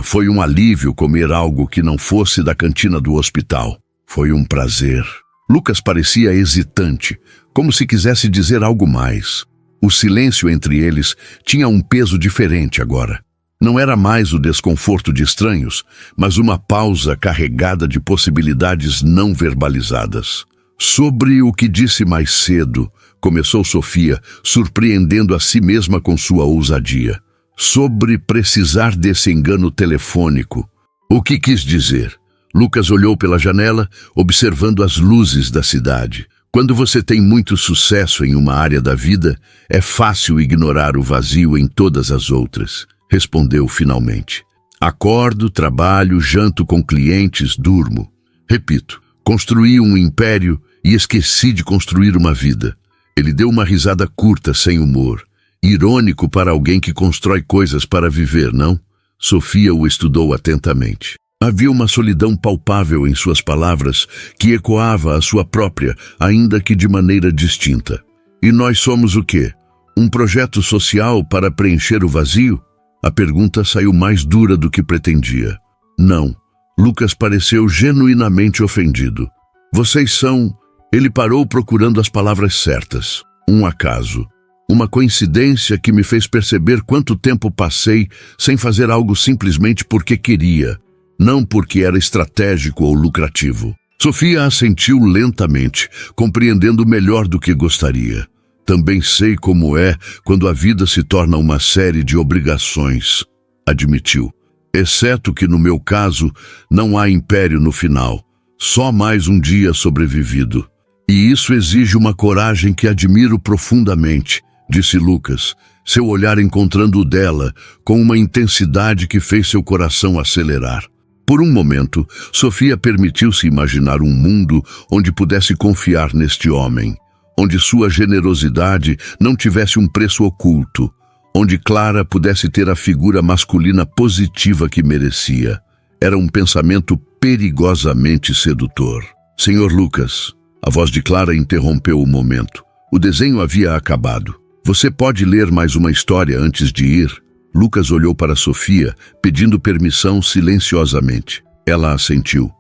Foi um alívio comer algo que não fosse da cantina do hospital. Foi um prazer." Lucas parecia hesitante, como se quisesse dizer algo mais. O silêncio entre eles tinha um peso diferente agora. Não era mais o desconforto de estranhos, mas uma pausa carregada de possibilidades não verbalizadas. "Sobre o que disse mais cedo", começou Sofia, surpreendendo a si mesma com sua ousadia. "Sobre precisar desse engano telefônico. O que quis dizer?" Lucas olhou pela janela, observando as luzes da cidade. "Quando você tem muito sucesso em uma área da vida, é fácil ignorar o vazio em todas as outras", respondeu finalmente. "Acordo, trabalho, janto com clientes, durmo. Repito, construí um império e esqueci de construir uma vida." Ele deu uma risada curta, sem humor. "Irônico para alguém que constrói coisas para viver, não?" Sofia o estudou atentamente. Havia uma solidão palpável em suas palavras que ecoava a sua própria, ainda que de maneira distinta. "E nós somos o quê? Um projeto social para preencher o vazio?" A pergunta saiu mais dura do que pretendia. "Não." Lucas pareceu genuinamente ofendido. "Vocês são..." Ele parou procurando as palavras certas. "Um acaso. Uma coincidência que me fez perceber quanto tempo passei sem fazer algo simplesmente porque queria." não porque era estratégico ou lucrativo. Sofia assentiu lentamente, compreendendo melhor do que gostaria. Também sei como é quando a vida se torna uma série de obrigações, admitiu. Exceto que, no meu caso, não há império no final, só mais um dia sobrevivido. E isso exige uma coragem que admiro profundamente, disse Lucas, seu olhar encontrando o dela com uma intensidade que fez seu coração acelerar. Por um momento, Sofia permitiu-se imaginar um mundo onde pudesse confiar neste homem, onde sua generosidade não tivesse um preço oculto, onde Clara pudesse ter a figura masculina positiva que merecia. Era um pensamento perigosamente sedutor. Senhor Lucas, a voz de Clara interrompeu o momento. O desenho havia acabado. Você pode ler mais uma história antes de ir? Lucas olhou para Sofia, pedindo permissão silenciosamente. Ela assentiu.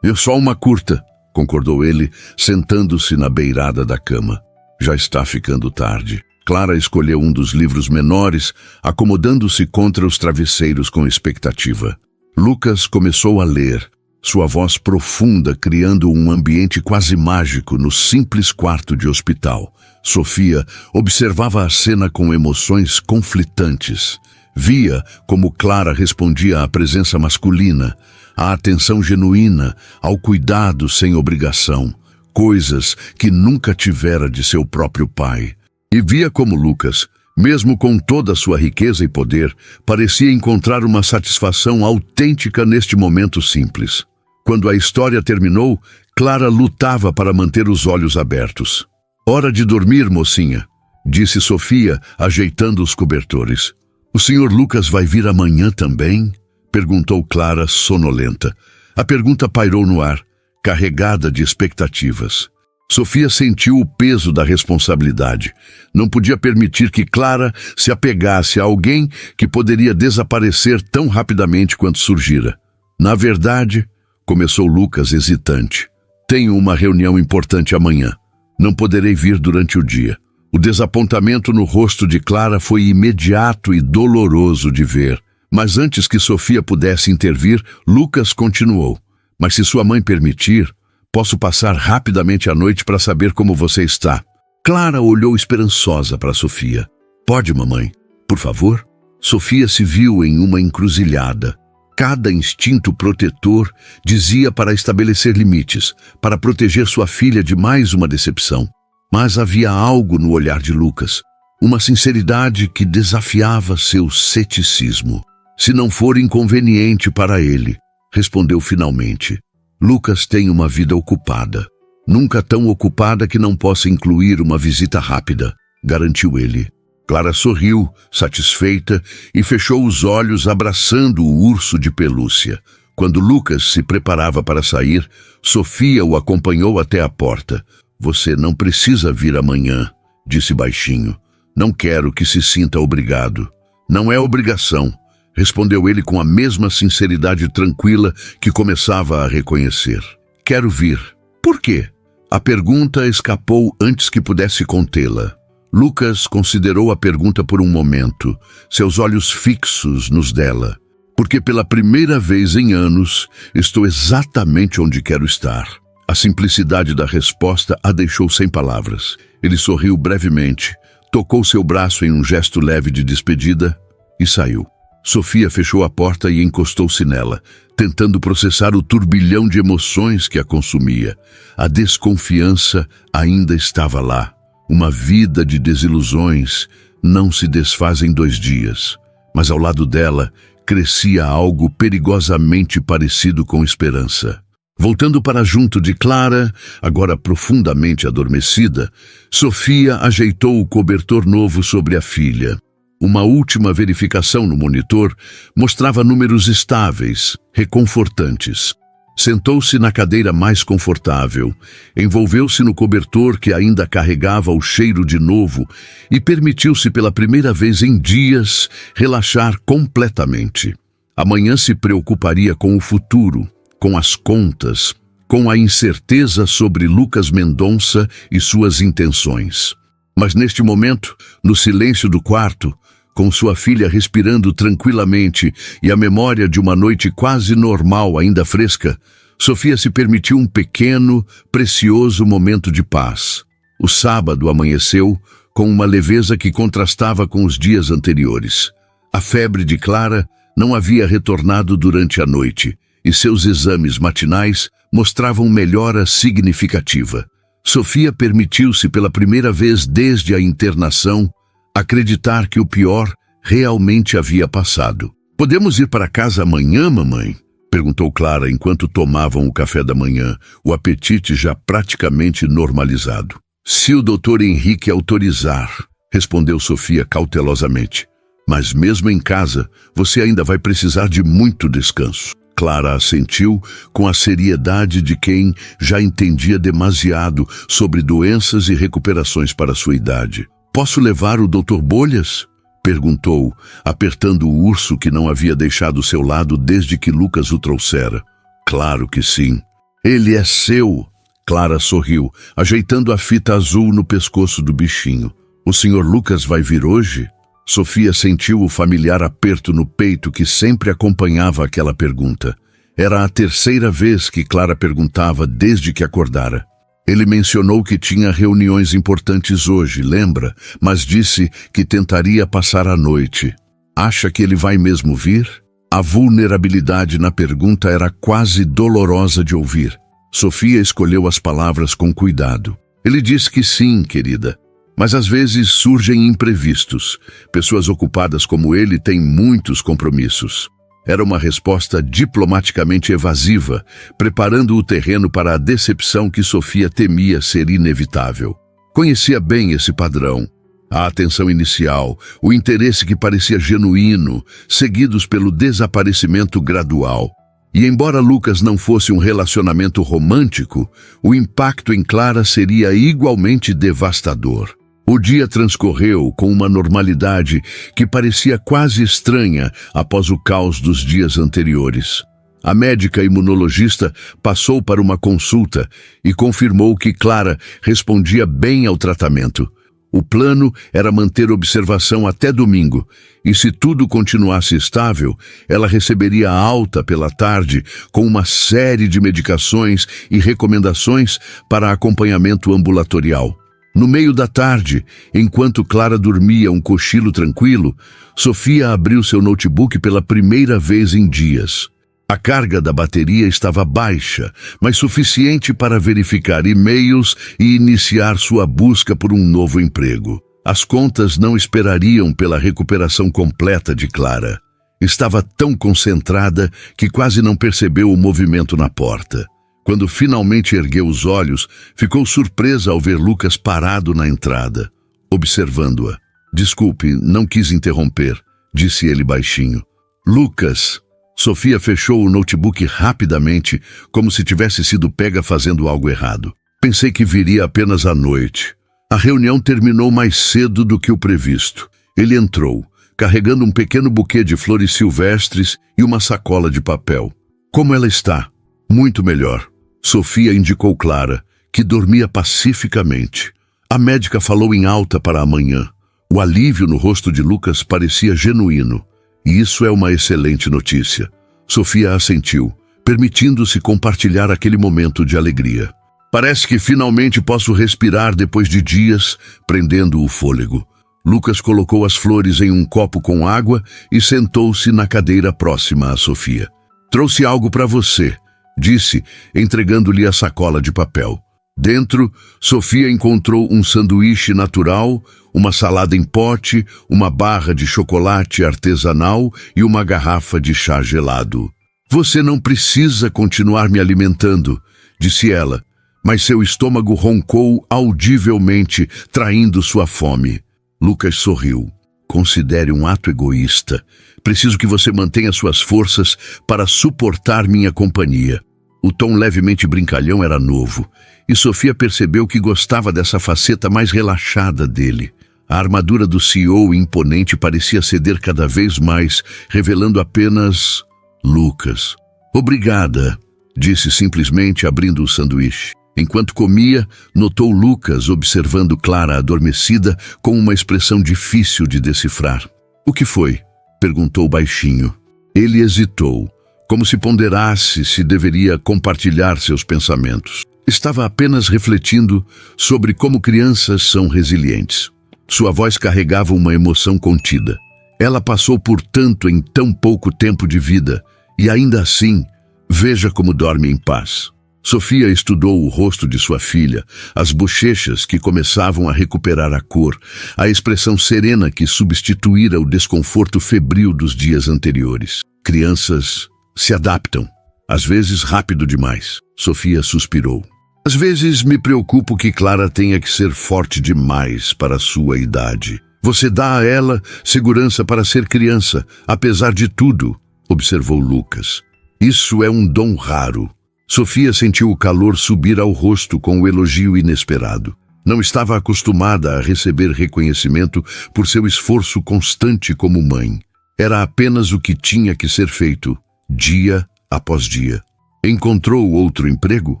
Só uma curta, concordou ele, sentando-se na beirada da cama. Já está ficando tarde. Clara escolheu um dos livros menores, acomodando-se contra os travesseiros com expectativa. Lucas começou a ler, sua voz profunda criando um ambiente quase mágico no simples quarto de hospital. Sofia observava a cena com emoções conflitantes. Via como Clara respondia à presença masculina, à atenção genuína, ao cuidado sem obrigação, coisas que nunca tivera de seu próprio pai. E via como Lucas, mesmo com toda a sua riqueza e poder, parecia encontrar uma satisfação autêntica neste momento simples. Quando a história terminou, Clara lutava para manter os olhos abertos. Hora de dormir, mocinha, disse Sofia, ajeitando os cobertores. O senhor Lucas vai vir amanhã também? Perguntou Clara, sonolenta. A pergunta pairou no ar, carregada de expectativas. Sofia sentiu o peso da responsabilidade. Não podia permitir que Clara se apegasse a alguém que poderia desaparecer tão rapidamente quanto surgira. Na verdade, começou Lucas hesitante. Tenho uma reunião importante amanhã. Não poderei vir durante o dia. O desapontamento no rosto de Clara foi imediato e doloroso de ver. Mas antes que Sofia pudesse intervir, Lucas continuou. Mas se sua mãe permitir, posso passar rapidamente a noite para saber como você está. Clara olhou esperançosa para Sofia. Pode, mamãe? Por favor? Sofia se viu em uma encruzilhada. Cada instinto protetor dizia para estabelecer limites, para proteger sua filha de mais uma decepção. Mas havia algo no olhar de Lucas, uma sinceridade que desafiava seu ceticismo. Se não for inconveniente para ele, respondeu finalmente. Lucas tem uma vida ocupada. Nunca tão ocupada que não possa incluir uma visita rápida, garantiu ele. Clara sorriu, satisfeita, e fechou os olhos abraçando o urso de pelúcia. Quando Lucas se preparava para sair, Sofia o acompanhou até a porta. Você não precisa vir amanhã, disse baixinho. Não quero que se sinta obrigado. Não é obrigação, respondeu ele com a mesma sinceridade tranquila que começava a reconhecer. Quero vir. Por quê? A pergunta escapou antes que pudesse contê-la. Lucas considerou a pergunta por um momento, seus olhos fixos nos dela. Porque pela primeira vez em anos, estou exatamente onde quero estar. A simplicidade da resposta a deixou sem palavras. Ele sorriu brevemente, tocou seu braço em um gesto leve de despedida e saiu. Sofia fechou a porta e encostou-se nela, tentando processar o turbilhão de emoções que a consumia. A desconfiança ainda estava lá. Uma vida de desilusões não se desfaz em 2 dias. Mas ao lado dela, crescia algo perigosamente parecido com esperança. Voltando para junto de Clara, agora profundamente adormecida, Sofia ajeitou o cobertor novo sobre a filha. Uma última verificação no monitor mostrava números estáveis, reconfortantes. Sentou-se na cadeira mais confortável, envolveu-se no cobertor que ainda carregava o cheiro de novo e permitiu-se pela primeira vez em dias relaxar completamente. Amanhã se preocuparia com o futuro, com as contas, com a incerteza sobre Lucas Mendonça e suas intenções. Mas neste momento, no silêncio do quarto, Com sua filha respirando tranquilamente e a memória de uma noite quase normal ainda fresca, Sofia se permitiu um pequeno, precioso momento de paz. O sábado amanheceu com uma leveza que contrastava com os dias anteriores. A febre de Clara não havia retornado durante a noite e seus exames matinais mostravam melhora significativa. Sofia permitiu-se pela primeira vez desde a internação acreditar que o pior realmente havia passado. "Podemos ir para casa amanhã, mamãe?" perguntou Clara enquanto tomavam o café da manhã, o apetite já praticamente normalizado. "Se o Dr. Henrique autorizar", respondeu Sofia cautelosamente. "Mas mesmo em casa, você ainda vai precisar de muito descanso." Clara assentiu com a seriedade de quem já entendia demasiado sobre doenças e recuperações para sua idade. "Posso levar o Dr. Bolhas?" perguntou, apertando o urso que não havia deixado seu lado desde que Lucas o trouxera. "Claro que sim. Ele é seu." Clara sorriu, ajeitando a fita azul no pescoço do bichinho. "O Sr. Lucas vai vir hoje?" Sofia sentiu o familiar aperto no peito que sempre acompanhava aquela pergunta. Era a terceira vez que Clara perguntava desde que acordara. Ele mencionou que tinha reuniões importantes hoje, lembra? Mas disse que tentaria passar a noite. "Acha que ele vai mesmo vir?" A vulnerabilidade na pergunta era quase dolorosa de ouvir. Sofia escolheu as palavras com cuidado. "Ele disse que sim, querida. Mas às vezes surgem imprevistos. Pessoas ocupadas como ele têm muitos compromissos." Era uma resposta diplomaticamente evasiva, preparando o terreno para a decepção que Sofia temia ser inevitável. Conhecia bem esse padrão. A atenção inicial, o interesse que parecia genuíno, seguidos pelo desaparecimento gradual. E embora Lucas não fosse um relacionamento romântico, o impacto em Clara seria igualmente devastador. O dia transcorreu com uma normalidade que parecia quase estranha após o caos dos dias anteriores. A médica imunologista passou para uma consulta e confirmou que Clara respondia bem ao tratamento. O plano era manter observação até domingo, e se tudo continuasse estável, ela receberia alta pela tarde com uma série de medicações e recomendações para acompanhamento ambulatorial. No meio da tarde, enquanto Clara dormia um cochilo tranquilo, Sofia abriu seu notebook pela primeira vez em dias. A carga da bateria estava baixa, mas suficiente para verificar e-mails e iniciar sua busca por um novo emprego. As contas não esperariam pela recuperação completa de Clara. Estava tão concentrada que quase não percebeu o movimento na porta. Quando finalmente ergueu os olhos, ficou surpresa ao ver Lucas parado na entrada, observando-a. "Desculpe, não quis interromper", disse ele baixinho. "Lucas." Sofia fechou o notebook rapidamente, como se tivesse sido pega fazendo algo errado. "Pensei que viria apenas à noite." A reunião terminou mais cedo do que o previsto. Ele entrou, carregando um pequeno buquê de flores silvestres e uma sacola de papel. "Como ela está?" "Muito melhor." Sofia indicou Clara, que dormia pacificamente. A médica falou em alta para amanhã. O alívio no rosto de Lucas parecia genuíno. E isso é uma excelente notícia. Sofia assentiu, permitindo-se compartilhar aquele momento de alegria. "Parece que finalmente posso respirar depois de dias, prendendo o fôlego." Lucas colocou as flores em um copo com água e sentou-se na cadeira próxima a Sofia. "Trouxe algo para você", disse, entregando-lhe a sacola de papel. Dentro, Sofia encontrou um sanduíche natural, uma salada em pote, uma barra de chocolate artesanal e uma garrafa de chá gelado. "Você não precisa continuar me alimentando", disse ela, mas seu estômago roncou audivelmente, traindo sua fome. Lucas sorriu. "Considere um ato egoísta. Preciso que você mantenha suas forças para suportar minha companhia." O tom levemente brincalhão era novo, e Sofia percebeu que gostava dessa faceta mais relaxada dele. A armadura do CEO imponente parecia ceder cada vez mais, revelando apenas Lucas. "Obrigada", disse simplesmente, abrindo o sanduíche. Enquanto comia, notou Lucas observando Clara adormecida com uma expressão difícil de decifrar. O que foi? Perguntou baixinho. Ele hesitou, como se ponderasse se deveria compartilhar seus pensamentos. Estava apenas refletindo sobre como crianças são resilientes. Sua voz carregava uma emoção contida. Ela passou por tanto em tão pouco tempo de vida, e ainda assim, veja como dorme em paz. Sofia estudou o rosto de sua filha, as bochechas que começavam a recuperar a cor, a expressão serena que substituíra o desconforto febril dos dias anteriores. Crianças se adaptam, às vezes rápido demais. Sofia suspirou. Às vezes me preocupo que Clara tenha que ser forte demais para a sua idade. Você dá a ela segurança para ser criança, apesar de tudo, observou Lucas. Isso é um dom raro. Sofia sentiu o calor subir ao rosto com o elogio inesperado. Não estava acostumada a receber reconhecimento por seu esforço constante como mãe. Era apenas o que tinha que ser feito, dia após dia. Encontrou outro emprego?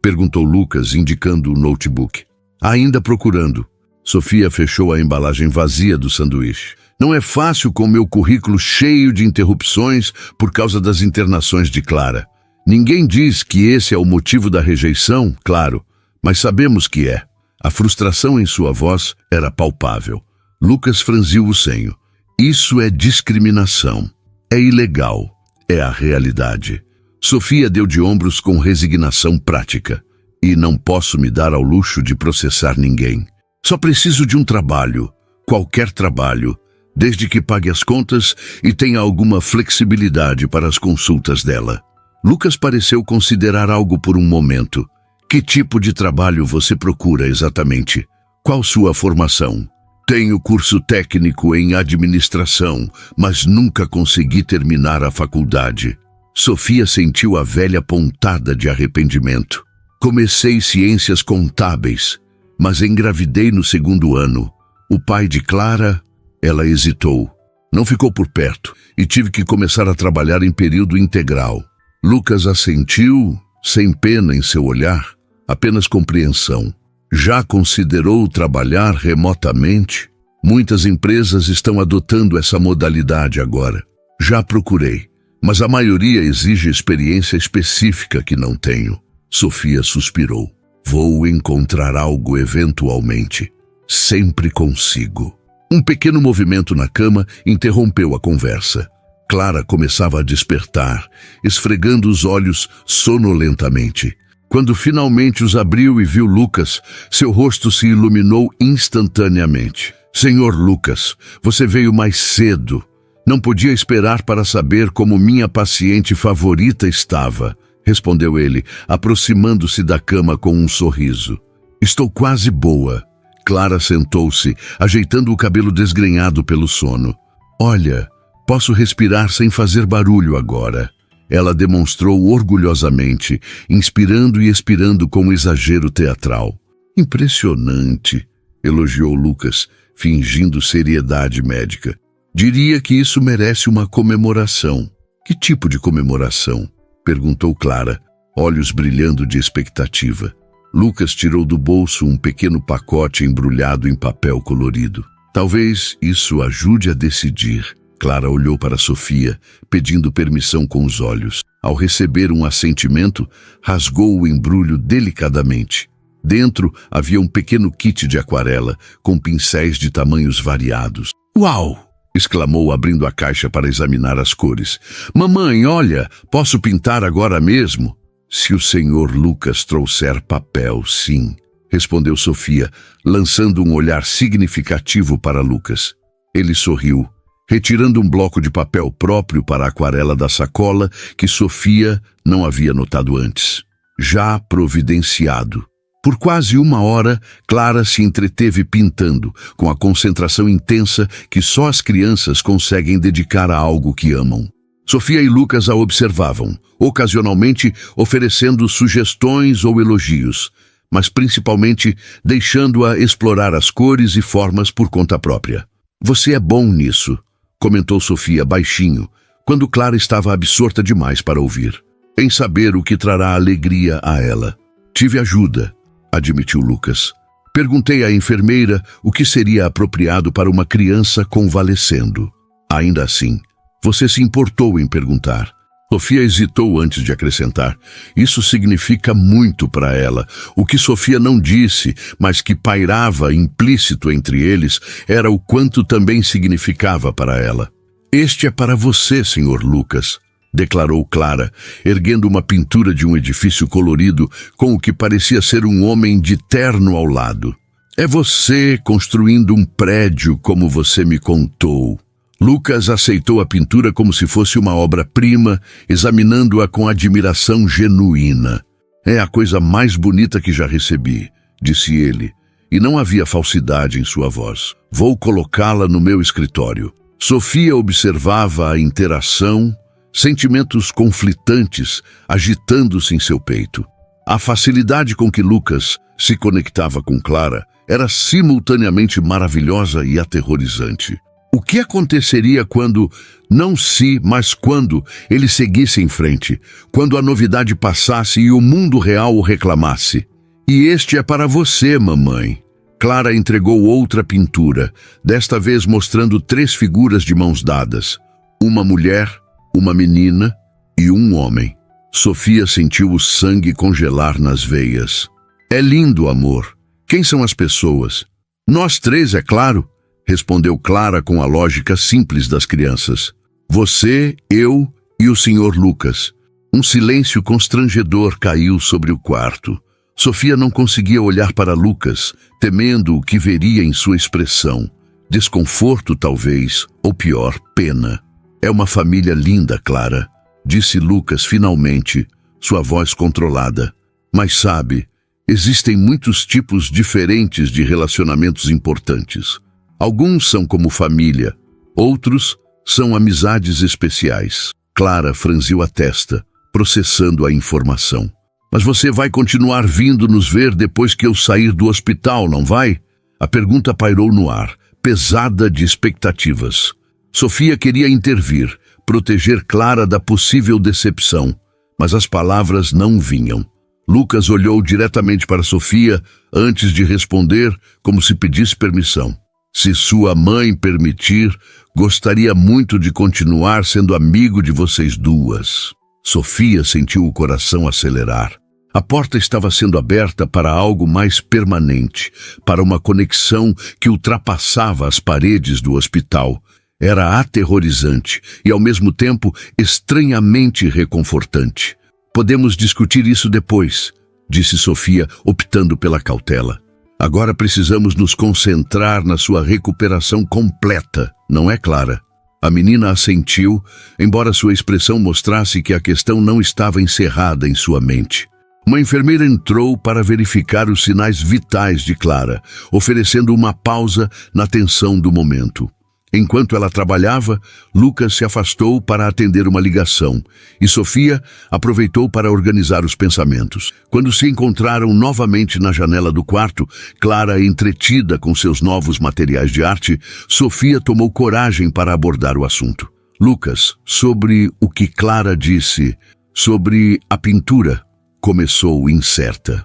Perguntou Lucas, indicando o notebook. Ainda procurando. Sofia fechou a embalagem vazia do sanduíche. Não é fácil com meu currículo cheio de interrupções por causa das internações de Clara. Ninguém diz que esse é o motivo da rejeição, claro, mas sabemos que é. A frustração em sua voz era palpável. Lucas franziu o senho. Isso é discriminação. É ilegal. É a realidade. Sofia deu de ombros com resignação prática. E não posso me dar ao luxo de processar ninguém. Só preciso de um trabalho, qualquer trabalho, desde que pague as contas e tenha alguma flexibilidade para as consultas dela. Lucas pareceu considerar algo por um momento. Que tipo de trabalho você procura exatamente? Qual sua formação? Tenho curso técnico em administração, mas nunca consegui terminar a faculdade. Sofia sentiu a velha pontada de arrependimento. Comecei ciências contábeis, mas engravidei no segundo ano. O pai de Clara, ela hesitou. Não ficou por perto e tive que começar a trabalhar em período integral. Lucas assentiu, sem pena em seu olhar, apenas compreensão. Já considerou trabalhar remotamente? Muitas empresas estão adotando essa modalidade agora. Já procurei, mas a maioria exige experiência específica que não tenho. Sofia suspirou. Vou encontrar algo eventualmente. Sempre consigo. Um pequeno movimento na cama interrompeu a conversa. Clara começava a despertar, esfregando os olhos sonolentamente. Quando finalmente os abriu e viu Lucas, seu rosto se iluminou instantaneamente. Senhor Lucas, você veio mais cedo. Não podia esperar para saber como minha paciente favorita estava, respondeu ele, aproximando-se da cama com um sorriso. Estou quase boa. Clara sentou-se, ajeitando o cabelo desgrenhado pelo sono. Olha, posso respirar sem fazer barulho agora. Ela demonstrou orgulhosamente, inspirando e expirando com exagero teatral. Impressionante, elogiou Lucas, fingindo seriedade médica. Diria que isso merece uma comemoração. Que tipo de comemoração? Perguntou Clara, olhos brilhando de expectativa. Lucas tirou do bolso um pequeno pacote embrulhado em papel colorido. Talvez isso ajude a decidir. Clara olhou para Sofia, pedindo permissão com os olhos. Ao receber um assentimento, rasgou o embrulho delicadamente. Dentro havia um pequeno kit de aquarela, com pincéis de tamanhos variados. Uau! Exclamou, abrindo a caixa para examinar as cores. Mamãe, olha, posso pintar agora mesmo? Se o senhor Lucas trouxer papel, sim, respondeu Sofia, lançando um olhar significativo para Lucas. Ele sorriu, retirando um bloco de papel próprio para a aquarela da sacola que Sofia não havia notado antes. Já providenciado. Por quase 1 hora, Clara se entreteve pintando, com a concentração intensa que só as crianças conseguem dedicar a algo que amam. Sofia e Lucas a observavam, ocasionalmente oferecendo sugestões ou elogios, mas principalmente deixando-a explorar as cores e formas por conta própria. Você é bom nisso, comentou Sofia baixinho, quando Clara estava absorta demais para ouvir, em saber o que trará alegria a ela. Tive ajuda, admitiu Lucas. Perguntei à enfermeira o que seria apropriado para uma criança convalescendo. Ainda assim, você se importou em perguntar. Sofia hesitou antes de acrescentar. Isso significa muito para ela. O que Sofia não disse, mas que pairava implícito entre eles, era o quanto também significava para ela. Este é para você, Sr. Lucas, declarou Clara, erguendo uma pintura de um edifício colorido com o que parecia ser um homem de terno ao lado. É você construindo um prédio como você me contou. Lucas aceitou a pintura como se fosse uma obra-prima, examinando-a com admiração genuína. É a coisa mais bonita que já recebi, disse ele, e não havia falsidade em sua voz. Vou colocá-la no meu escritório. Sofia observava a interação, sentimentos conflitantes agitando-se em seu peito. A facilidade com que Lucas se conectava com Clara era simultaneamente maravilhosa e aterrorizante. O que aconteceria quando, não se, mas quando, ele seguisse em frente, quando a novidade passasse e o mundo real o reclamasse? E este é para você, mamãe. Clara entregou outra pintura, desta vez mostrando 3 figuras de mãos dadas. Uma mulher, uma menina e um homem. Sofia sentiu o sangue congelar nas veias. É lindo, amor. Quem são as pessoas? Nós 3, é claro. Respondeu Clara com a lógica simples das crianças. Você, eu e o Sr. Lucas. Um silêncio constrangedor caiu sobre o quarto. Sofia não conseguia olhar para Lucas, temendo o que veria em sua expressão. Desconforto, talvez, ou pior, pena. É uma família linda, Clara, disse Lucas finalmente, sua voz controlada. Mas sabe, existem muitos tipos diferentes de relacionamentos importantes. Alguns são como família, outros são amizades especiais. Clara franziu a testa, processando a informação. Mas você vai continuar vindo nos ver depois que eu sair do hospital, não vai? A pergunta pairou no ar, pesada de expectativas. Sofia queria intervir, proteger Clara da possível decepção, mas as palavras não vinham. Lucas olhou diretamente para Sofia antes de responder, como se pedisse permissão. Se sua mãe permitir, gostaria muito de continuar sendo amigo de vocês duas. Sofia sentiu o coração acelerar. A porta estava sendo aberta para algo mais permanente, para uma conexão que ultrapassava as paredes do hospital. Era aterrorizante e, ao mesmo tempo, estranhamente reconfortante. Podemos discutir isso depois, disse Sofia, optando pela cautela. Agora precisamos nos concentrar na sua recuperação completa, não é, Clara? A menina assentiu, embora sua expressão mostrasse que a questão não estava encerrada em sua mente. Uma enfermeira entrou para verificar os sinais vitais de Clara, oferecendo uma pausa na tensão do momento. Enquanto ela trabalhava, Lucas se afastou para atender uma ligação e Sofia aproveitou para organizar os pensamentos. Quando se encontraram novamente na janela do quarto, Clara entretida com seus novos materiais de arte, Sofia tomou coragem para abordar o assunto. Lucas, sobre o que Clara disse, sobre a pintura, começou incerta.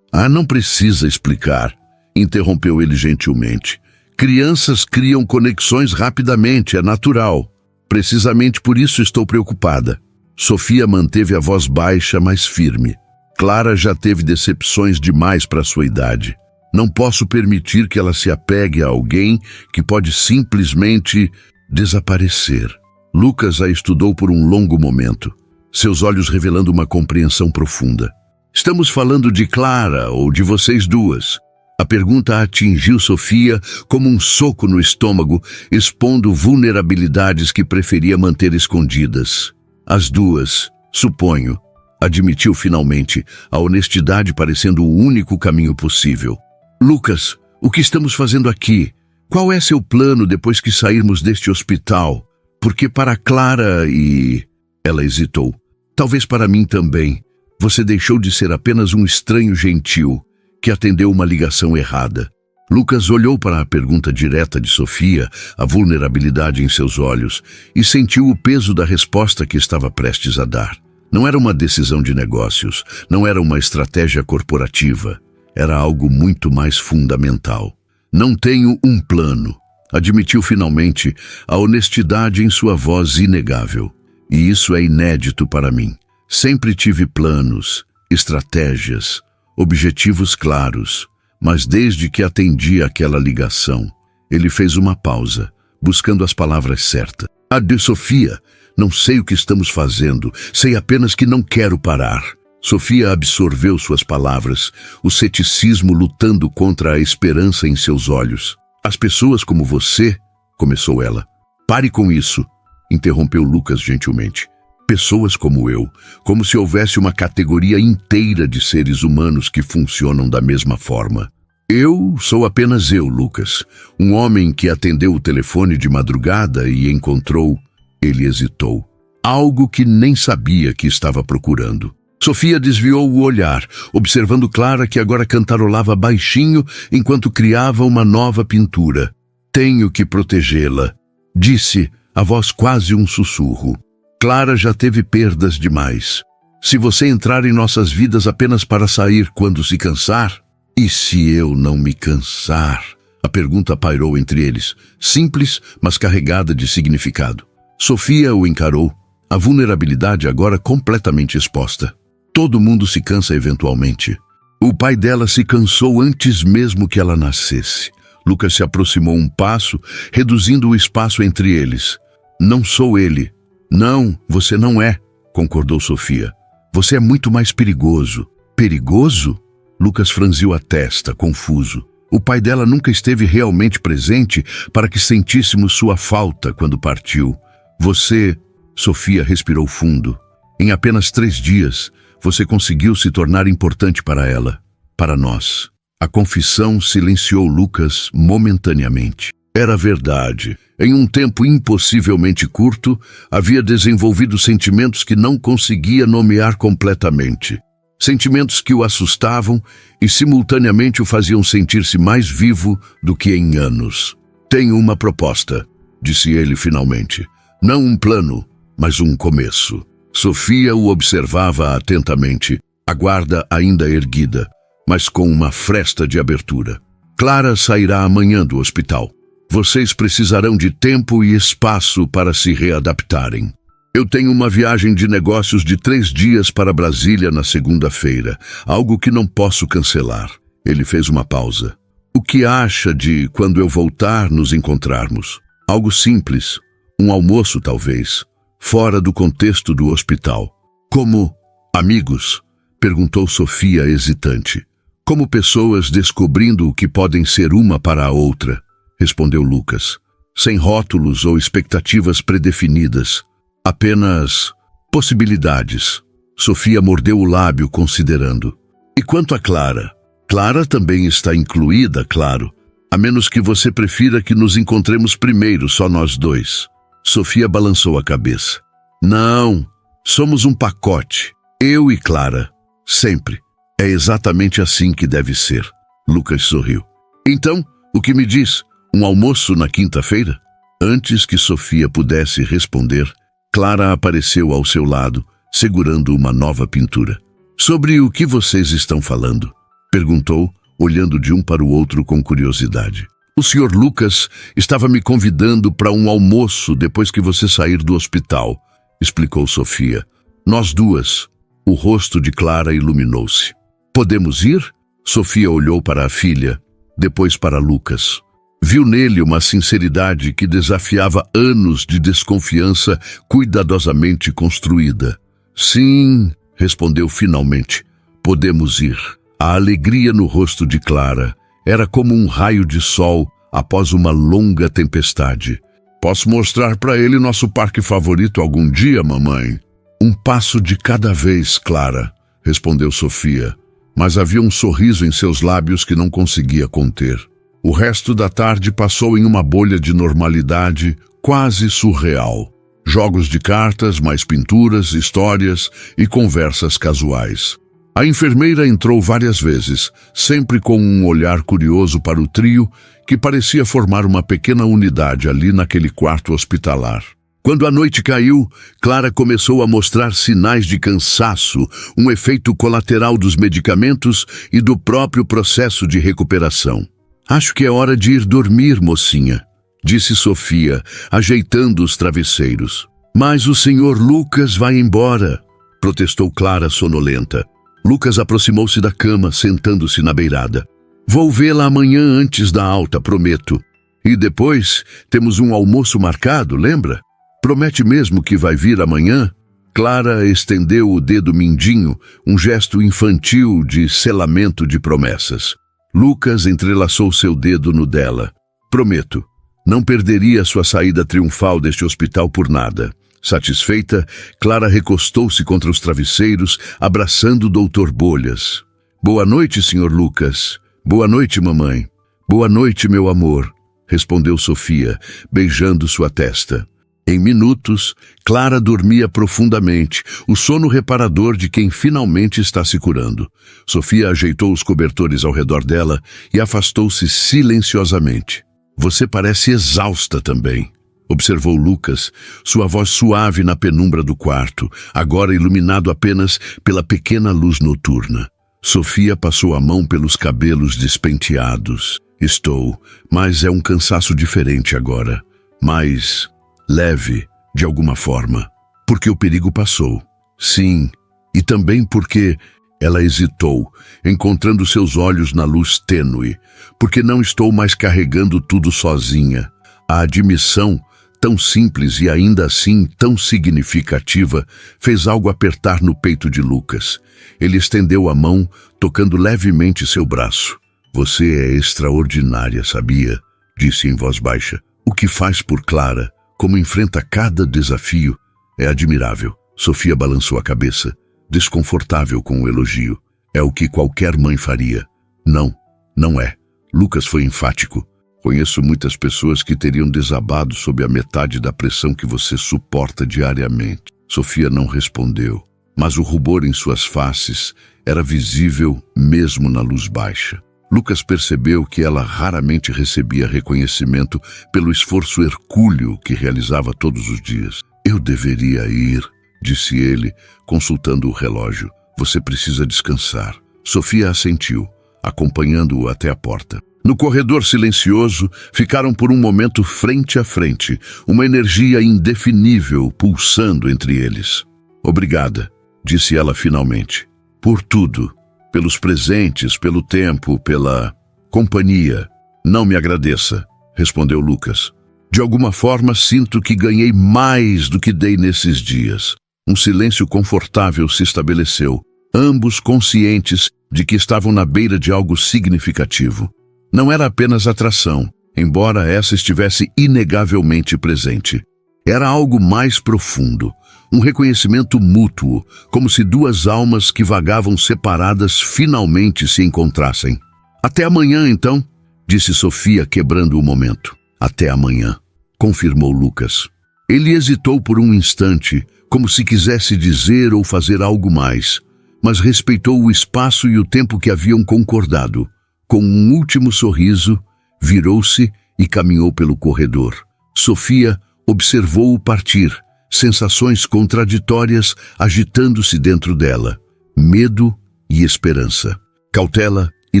Não precisa explicar, interrompeu ele gentilmente. Crianças criam conexões rapidamente, é natural. Precisamente por isso estou preocupada. Sofia manteve a voz baixa, mas firme. Clara já teve decepções demais para sua idade. Não posso permitir que ela se apegue a alguém que pode simplesmente desaparecer. Lucas a estudou por um longo momento, seus olhos revelando uma compreensão profunda. Estamos falando de Clara ou de vocês duas? A pergunta atingiu Sofia como um soco no estômago, expondo vulnerabilidades que preferia manter escondidas. As duas, suponho, admitiu finalmente, a honestidade parecendo o único caminho possível. Lucas, o que estamos fazendo aqui? Qual é seu plano depois que sairmos deste hospital? Porque para Clara e... Ela hesitou. Talvez para mim também. Você deixou de ser apenas um estranho gentil que atendeu uma ligação errada. Lucas olhou para a pergunta direta de Sofia, a vulnerabilidade em seus olhos, e sentiu o peso da resposta que estava prestes a dar. Não era uma decisão de negócios, não era uma estratégia corporativa, era algo muito mais fundamental. Não tenho um plano. Admitiu finalmente a honestidade em sua voz inegável. E isso é inédito para mim. Sempre tive planos, estratégias, objetivos claros, mas desde que atendi aquela ligação, ele fez uma pausa, buscando as palavras certas. Adeus, Sofia, não sei o que estamos fazendo, sei apenas que não quero parar. Sofia absorveu suas palavras, o ceticismo lutando contra a esperança em seus olhos. As pessoas como você, começou ela. Pare com isso, interrompeu Lucas gentilmente. Pessoas como eu, como se houvesse uma categoria inteira de seres humanos que funcionam da mesma forma. Eu sou apenas eu, Lucas, um homem que atendeu o telefone de madrugada e encontrou, ele hesitou, algo que nem sabia que estava procurando. Sofia desviou o olhar, observando Clara que agora cantarolava baixinho enquanto criava uma nova pintura. Tenho que protegê-la, disse, a voz quase um sussurro. Clara já teve perdas demais. Se você entrar em nossas vidas apenas para sair quando se cansar, e se eu não me cansar? A pergunta pairou entre eles, simples, mas carregada de significado. Sofia o encarou, a vulnerabilidade agora completamente exposta. Todo mundo se cansa eventualmente. O pai dela se cansou antes mesmo que ela nascesse. Lucas se aproximou um passo, reduzindo o espaço entre eles. Não sou ele. Não, você não é, concordou Sofia. Você é muito mais perigoso. Perigoso? Lucas franziu a testa, confuso. O pai dela nunca esteve realmente presente para que sentíssemos sua falta quando partiu. Você, Sofia respirou fundo. Em apenas 3 dias, você conseguiu se tornar importante para ela, para nós. A confissão silenciou Lucas momentaneamente. Era verdade. Em um tempo impossivelmente curto, havia desenvolvido sentimentos que não conseguia nomear completamente. Sentimentos que o assustavam e simultaneamente o faziam sentir-se mais vivo do que em anos. Tenho uma proposta, disse ele finalmente. Não um plano, mas um começo. Sofia o observava atentamente, a guarda ainda erguida, mas com uma fresta de abertura. Clara sairá amanhã do hospital. Vocês precisarão de tempo e espaço para se readaptarem. Eu tenho uma viagem de negócios de 3 dias para Brasília na segunda-feira, algo que não posso cancelar. Ele fez uma pausa. O que acha de, quando eu voltar, nos encontrarmos? Algo simples, um almoço talvez, fora do contexto do hospital. Como amigos? Perguntou Sofia hesitante. Como pessoas descobrindo o que podem ser uma para a outra, respondeu Lucas. Sem rótulos ou expectativas predefinidas. Apenas possibilidades. Sofia mordeu o lábio considerando. E quanto a Clara? Clara também está incluída, claro. A menos que você prefira que nos encontremos primeiro, só nós dois. Sofia balançou a cabeça. Não, somos um pacote. Eu e Clara. Sempre. É exatamente assim que deve ser. Lucas sorriu. Então, o que me diz? Um almoço na quinta-feira? Antes que Sofia pudesse responder, Clara apareceu ao seu lado, segurando uma nova pintura. Sobre o que vocês estão falando? Perguntou, olhando de um para o outro com curiosidade. O Sr. Lucas estava me convidando para um almoço depois que você sair do hospital, explicou Sofia. Nós duas. O rosto de Clara iluminou-se. Podemos ir? Sofia olhou para a filha, depois para Lucas. Viu nele uma sinceridade que desafiava anos de desconfiança cuidadosamente construída. Sim, respondeu finalmente. Podemos ir. A alegria no rosto de Clara era como um raio de sol após uma longa tempestade. Posso mostrar para ele nosso parque favorito algum dia, mamãe? Um passo de cada vez, Clara, respondeu Sofia, mas havia um sorriso em seus lábios que não conseguia conter. O resto da tarde passou em uma bolha de normalidade quase surreal. Jogos de cartas, mais pinturas, histórias e conversas casuais. A enfermeira entrou várias vezes, sempre com um olhar curioso para o trio, que parecia formar uma pequena unidade ali naquele quarto hospitalar. Quando a noite caiu, Clara começou a mostrar sinais de cansaço, um efeito colateral dos medicamentos e do próprio processo de recuperação. Acho que é hora de ir dormir, mocinha, disse Sofia, ajeitando os travesseiros. Mas o senhor Lucas vai embora, protestou Clara sonolenta. Lucas aproximou-se da cama, sentando-se na beirada. Vou vê-la amanhã antes da alta, prometo. E depois temos um almoço marcado, lembra? Promete mesmo que vai vir amanhã? Clara estendeu o dedo mindinho, um gesto infantil de selamento de promessas. Lucas entrelaçou seu dedo no dela. Prometo. Não perderia sua saída triunfal deste hospital por nada. Satisfeita, Clara recostou-se contra os travesseiros, abraçando o Dr. Bolhas. Boa noite, Sr. Lucas. Boa noite, mamãe. Boa noite, meu amor, respondeu Sofia, beijando sua testa. Em minutos, Clara dormia profundamente, o sono reparador de quem finalmente está se curando. Sofia ajeitou os cobertores ao redor dela e afastou-se silenciosamente. Você parece exausta também, observou Lucas, sua voz suave na penumbra do quarto, agora iluminado apenas pela pequena luz noturna. Sofia passou a mão pelos cabelos despenteados. Estou, mas é um cansaço diferente agora. Mais leve, de alguma forma. Porque o perigo passou. Sim, e também porque ela hesitou, encontrando seus olhos na luz tênue. Porque não estou mais carregando tudo sozinha. A admissão, tão simples e ainda assim tão significativa, fez algo apertar no peito de Lucas. Ele estendeu a mão, tocando levemente seu braço. Você é extraordinária, sabia? Disse em voz baixa. O que faz por Clara, como enfrenta cada desafio, é admirável. Sofia balançou a cabeça, desconfortável com o elogio. É o que qualquer mãe faria. Não, não é. Lucas foi enfático. Conheço muitas pessoas que teriam desabado sob a metade da pressão que você suporta diariamente. Sofia não respondeu, mas o rubor em suas faces era visível mesmo na luz baixa. Lucas percebeu que ela raramente recebia reconhecimento pelo esforço hercúleo que realizava todos os dias. Eu deveria ir, disse ele, consultando o relógio. Você precisa descansar. Sofia assentiu, acompanhando-o até a porta. No corredor silencioso, ficaram por um momento frente a frente, uma energia indefinível pulsando entre eles. Obrigada, disse ela finalmente. Por tudo. Pelos presentes, pelo tempo, pela companhia. Não me agradeça, respondeu Lucas. De alguma forma, sinto que ganhei mais do que dei nesses dias. Um silêncio confortável se estabeleceu, ambos conscientes de que estavam na beira de algo significativo. Não era apenas atração, embora essa estivesse inegavelmente presente. Era algo mais profundo, um reconhecimento mútuo, como se duas almas que vagavam separadas finalmente se encontrassem. Até amanhã, então, disse Sofia, quebrando o momento. Até amanhã, confirmou Lucas. Ele hesitou por um instante, como se quisesse dizer ou fazer algo mais, mas respeitou o espaço e o tempo que haviam concordado. Com um último sorriso, virou-se e caminhou pelo corredor. Sofia observou-o partir, sensações contraditórias agitando-se dentro dela. Medo e esperança. Cautela e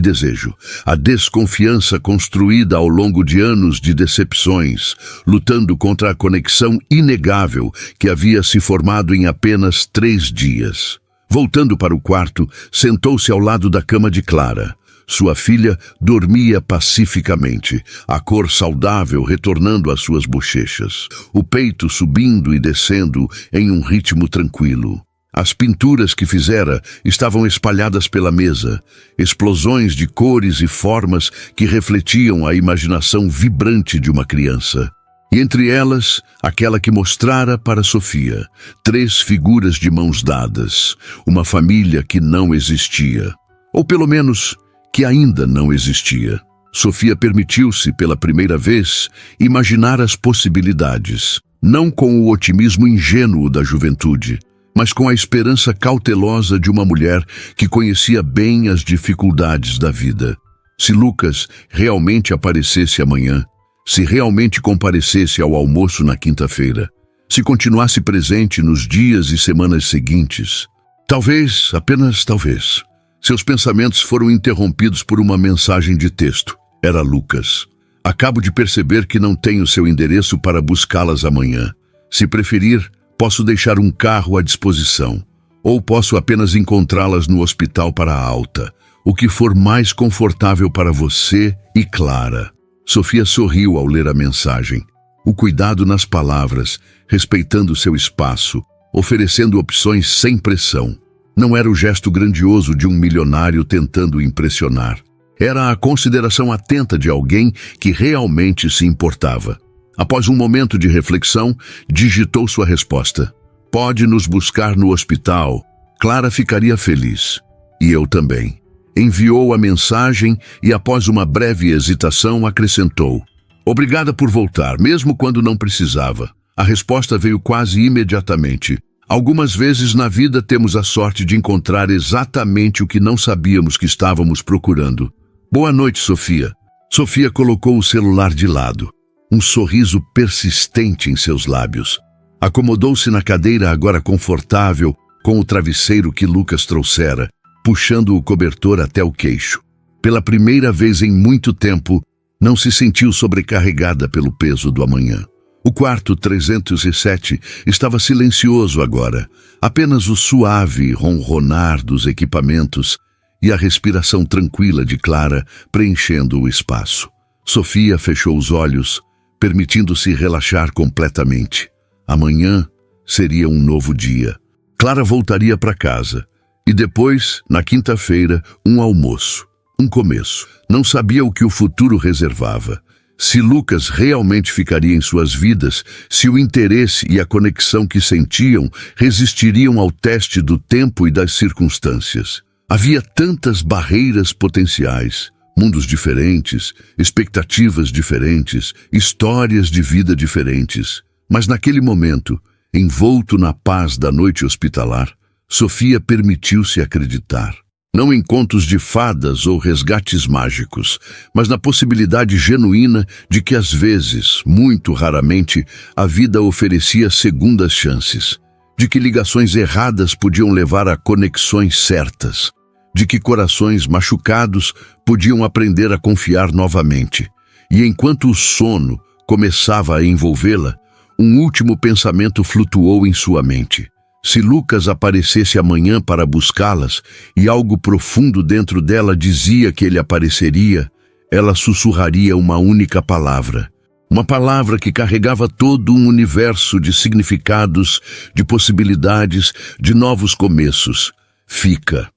desejo. A desconfiança construída ao longo de anos de decepções, lutando contra a conexão inegável que havia se formado em apenas 3 dias. Voltando para o quarto, sentou-se ao lado da cama de Clara. Sua filha dormia pacificamente, a cor saudável retornando às suas bochechas, o peito subindo e descendo em um ritmo tranquilo. As pinturas que fizera estavam espalhadas pela mesa, explosões de cores e formas que refletiam a imaginação vibrante de uma criança. E entre elas, aquela que mostrara para Sofia, 3 figuras de mãos dadas, uma família que não existia. Ou pelo menos, que ainda não existia. Sofia permitiu-se, pela primeira vez, imaginar as possibilidades, não com o otimismo ingênuo da juventude, mas com a esperança cautelosa de uma mulher que conhecia bem as dificuldades da vida. Se Lucas realmente aparecesse amanhã, se realmente comparecesse ao almoço na quinta-feira, se continuasse presente nos dias e semanas seguintes, talvez, apenas talvez, seus pensamentos foram interrompidos por uma mensagem de texto. Era Lucas. Acabo de perceber que não tenho seu endereço para buscá-las amanhã. Se preferir, posso deixar um carro à disposição. Ou posso apenas encontrá-las no hospital para a alta. O que for mais confortável para você e Clara. Sofia sorriu ao ler a mensagem. O cuidado nas palavras, respeitando seu espaço, oferecendo opções sem pressão. Não era o gesto grandioso de um milionário tentando impressionar. Era a consideração atenta de alguém que realmente se importava. Após um momento de reflexão, digitou sua resposta. Pode nos buscar no hospital. Clara ficaria feliz. E eu também. Enviou a mensagem e, após uma breve hesitação, acrescentou: obrigada por voltar, mesmo quando não precisava. A resposta veio quase imediatamente. Algumas vezes na vida temos a sorte de encontrar exatamente o que não sabíamos que estávamos procurando. Boa noite, Sofia. Sofia colocou o celular de lado. Um sorriso persistente em seus lábios. Acomodou-se na cadeira agora confortável, com o travesseiro que Lucas trouxera, puxando o cobertor até o queixo. Pela primeira vez em muito tempo, não se sentiu sobrecarregada pelo peso do amanhã. O quarto 307 estava silencioso agora, apenas o suave ronronar dos equipamentos e a respiração tranquila de Clara preenchendo o espaço. Sofia fechou os olhos, permitindo-se relaxar completamente. Amanhã seria um novo dia. Clara voltaria para casa e depois, na quinta-feira, um almoço, um começo. Não sabia o que o futuro reservava. Se Lucas realmente ficaria em suas vidas, se o interesse e a conexão que sentiam resistiriam ao teste do tempo e das circunstâncias. Havia tantas barreiras potenciais, mundos diferentes, expectativas diferentes, histórias de vida diferentes. Mas naquele momento, envolto na paz da noite hospitalar, Sofia permitiu-se acreditar. Não em contos de fadas ou resgates mágicos, mas na possibilidade genuína de que às vezes, muito raramente, a vida oferecia segundas chances, de que ligações erradas podiam levar a conexões certas, de que corações machucados podiam aprender a confiar novamente. E enquanto o sono começava a envolvê-la, um último pensamento flutuou em sua mente. Se Lucas aparecesse amanhã para buscá-las, e algo profundo dentro dela dizia que ele apareceria, ela sussurraria uma única palavra. Uma palavra que carregava todo um universo de significados, de possibilidades, de novos começos. Fica.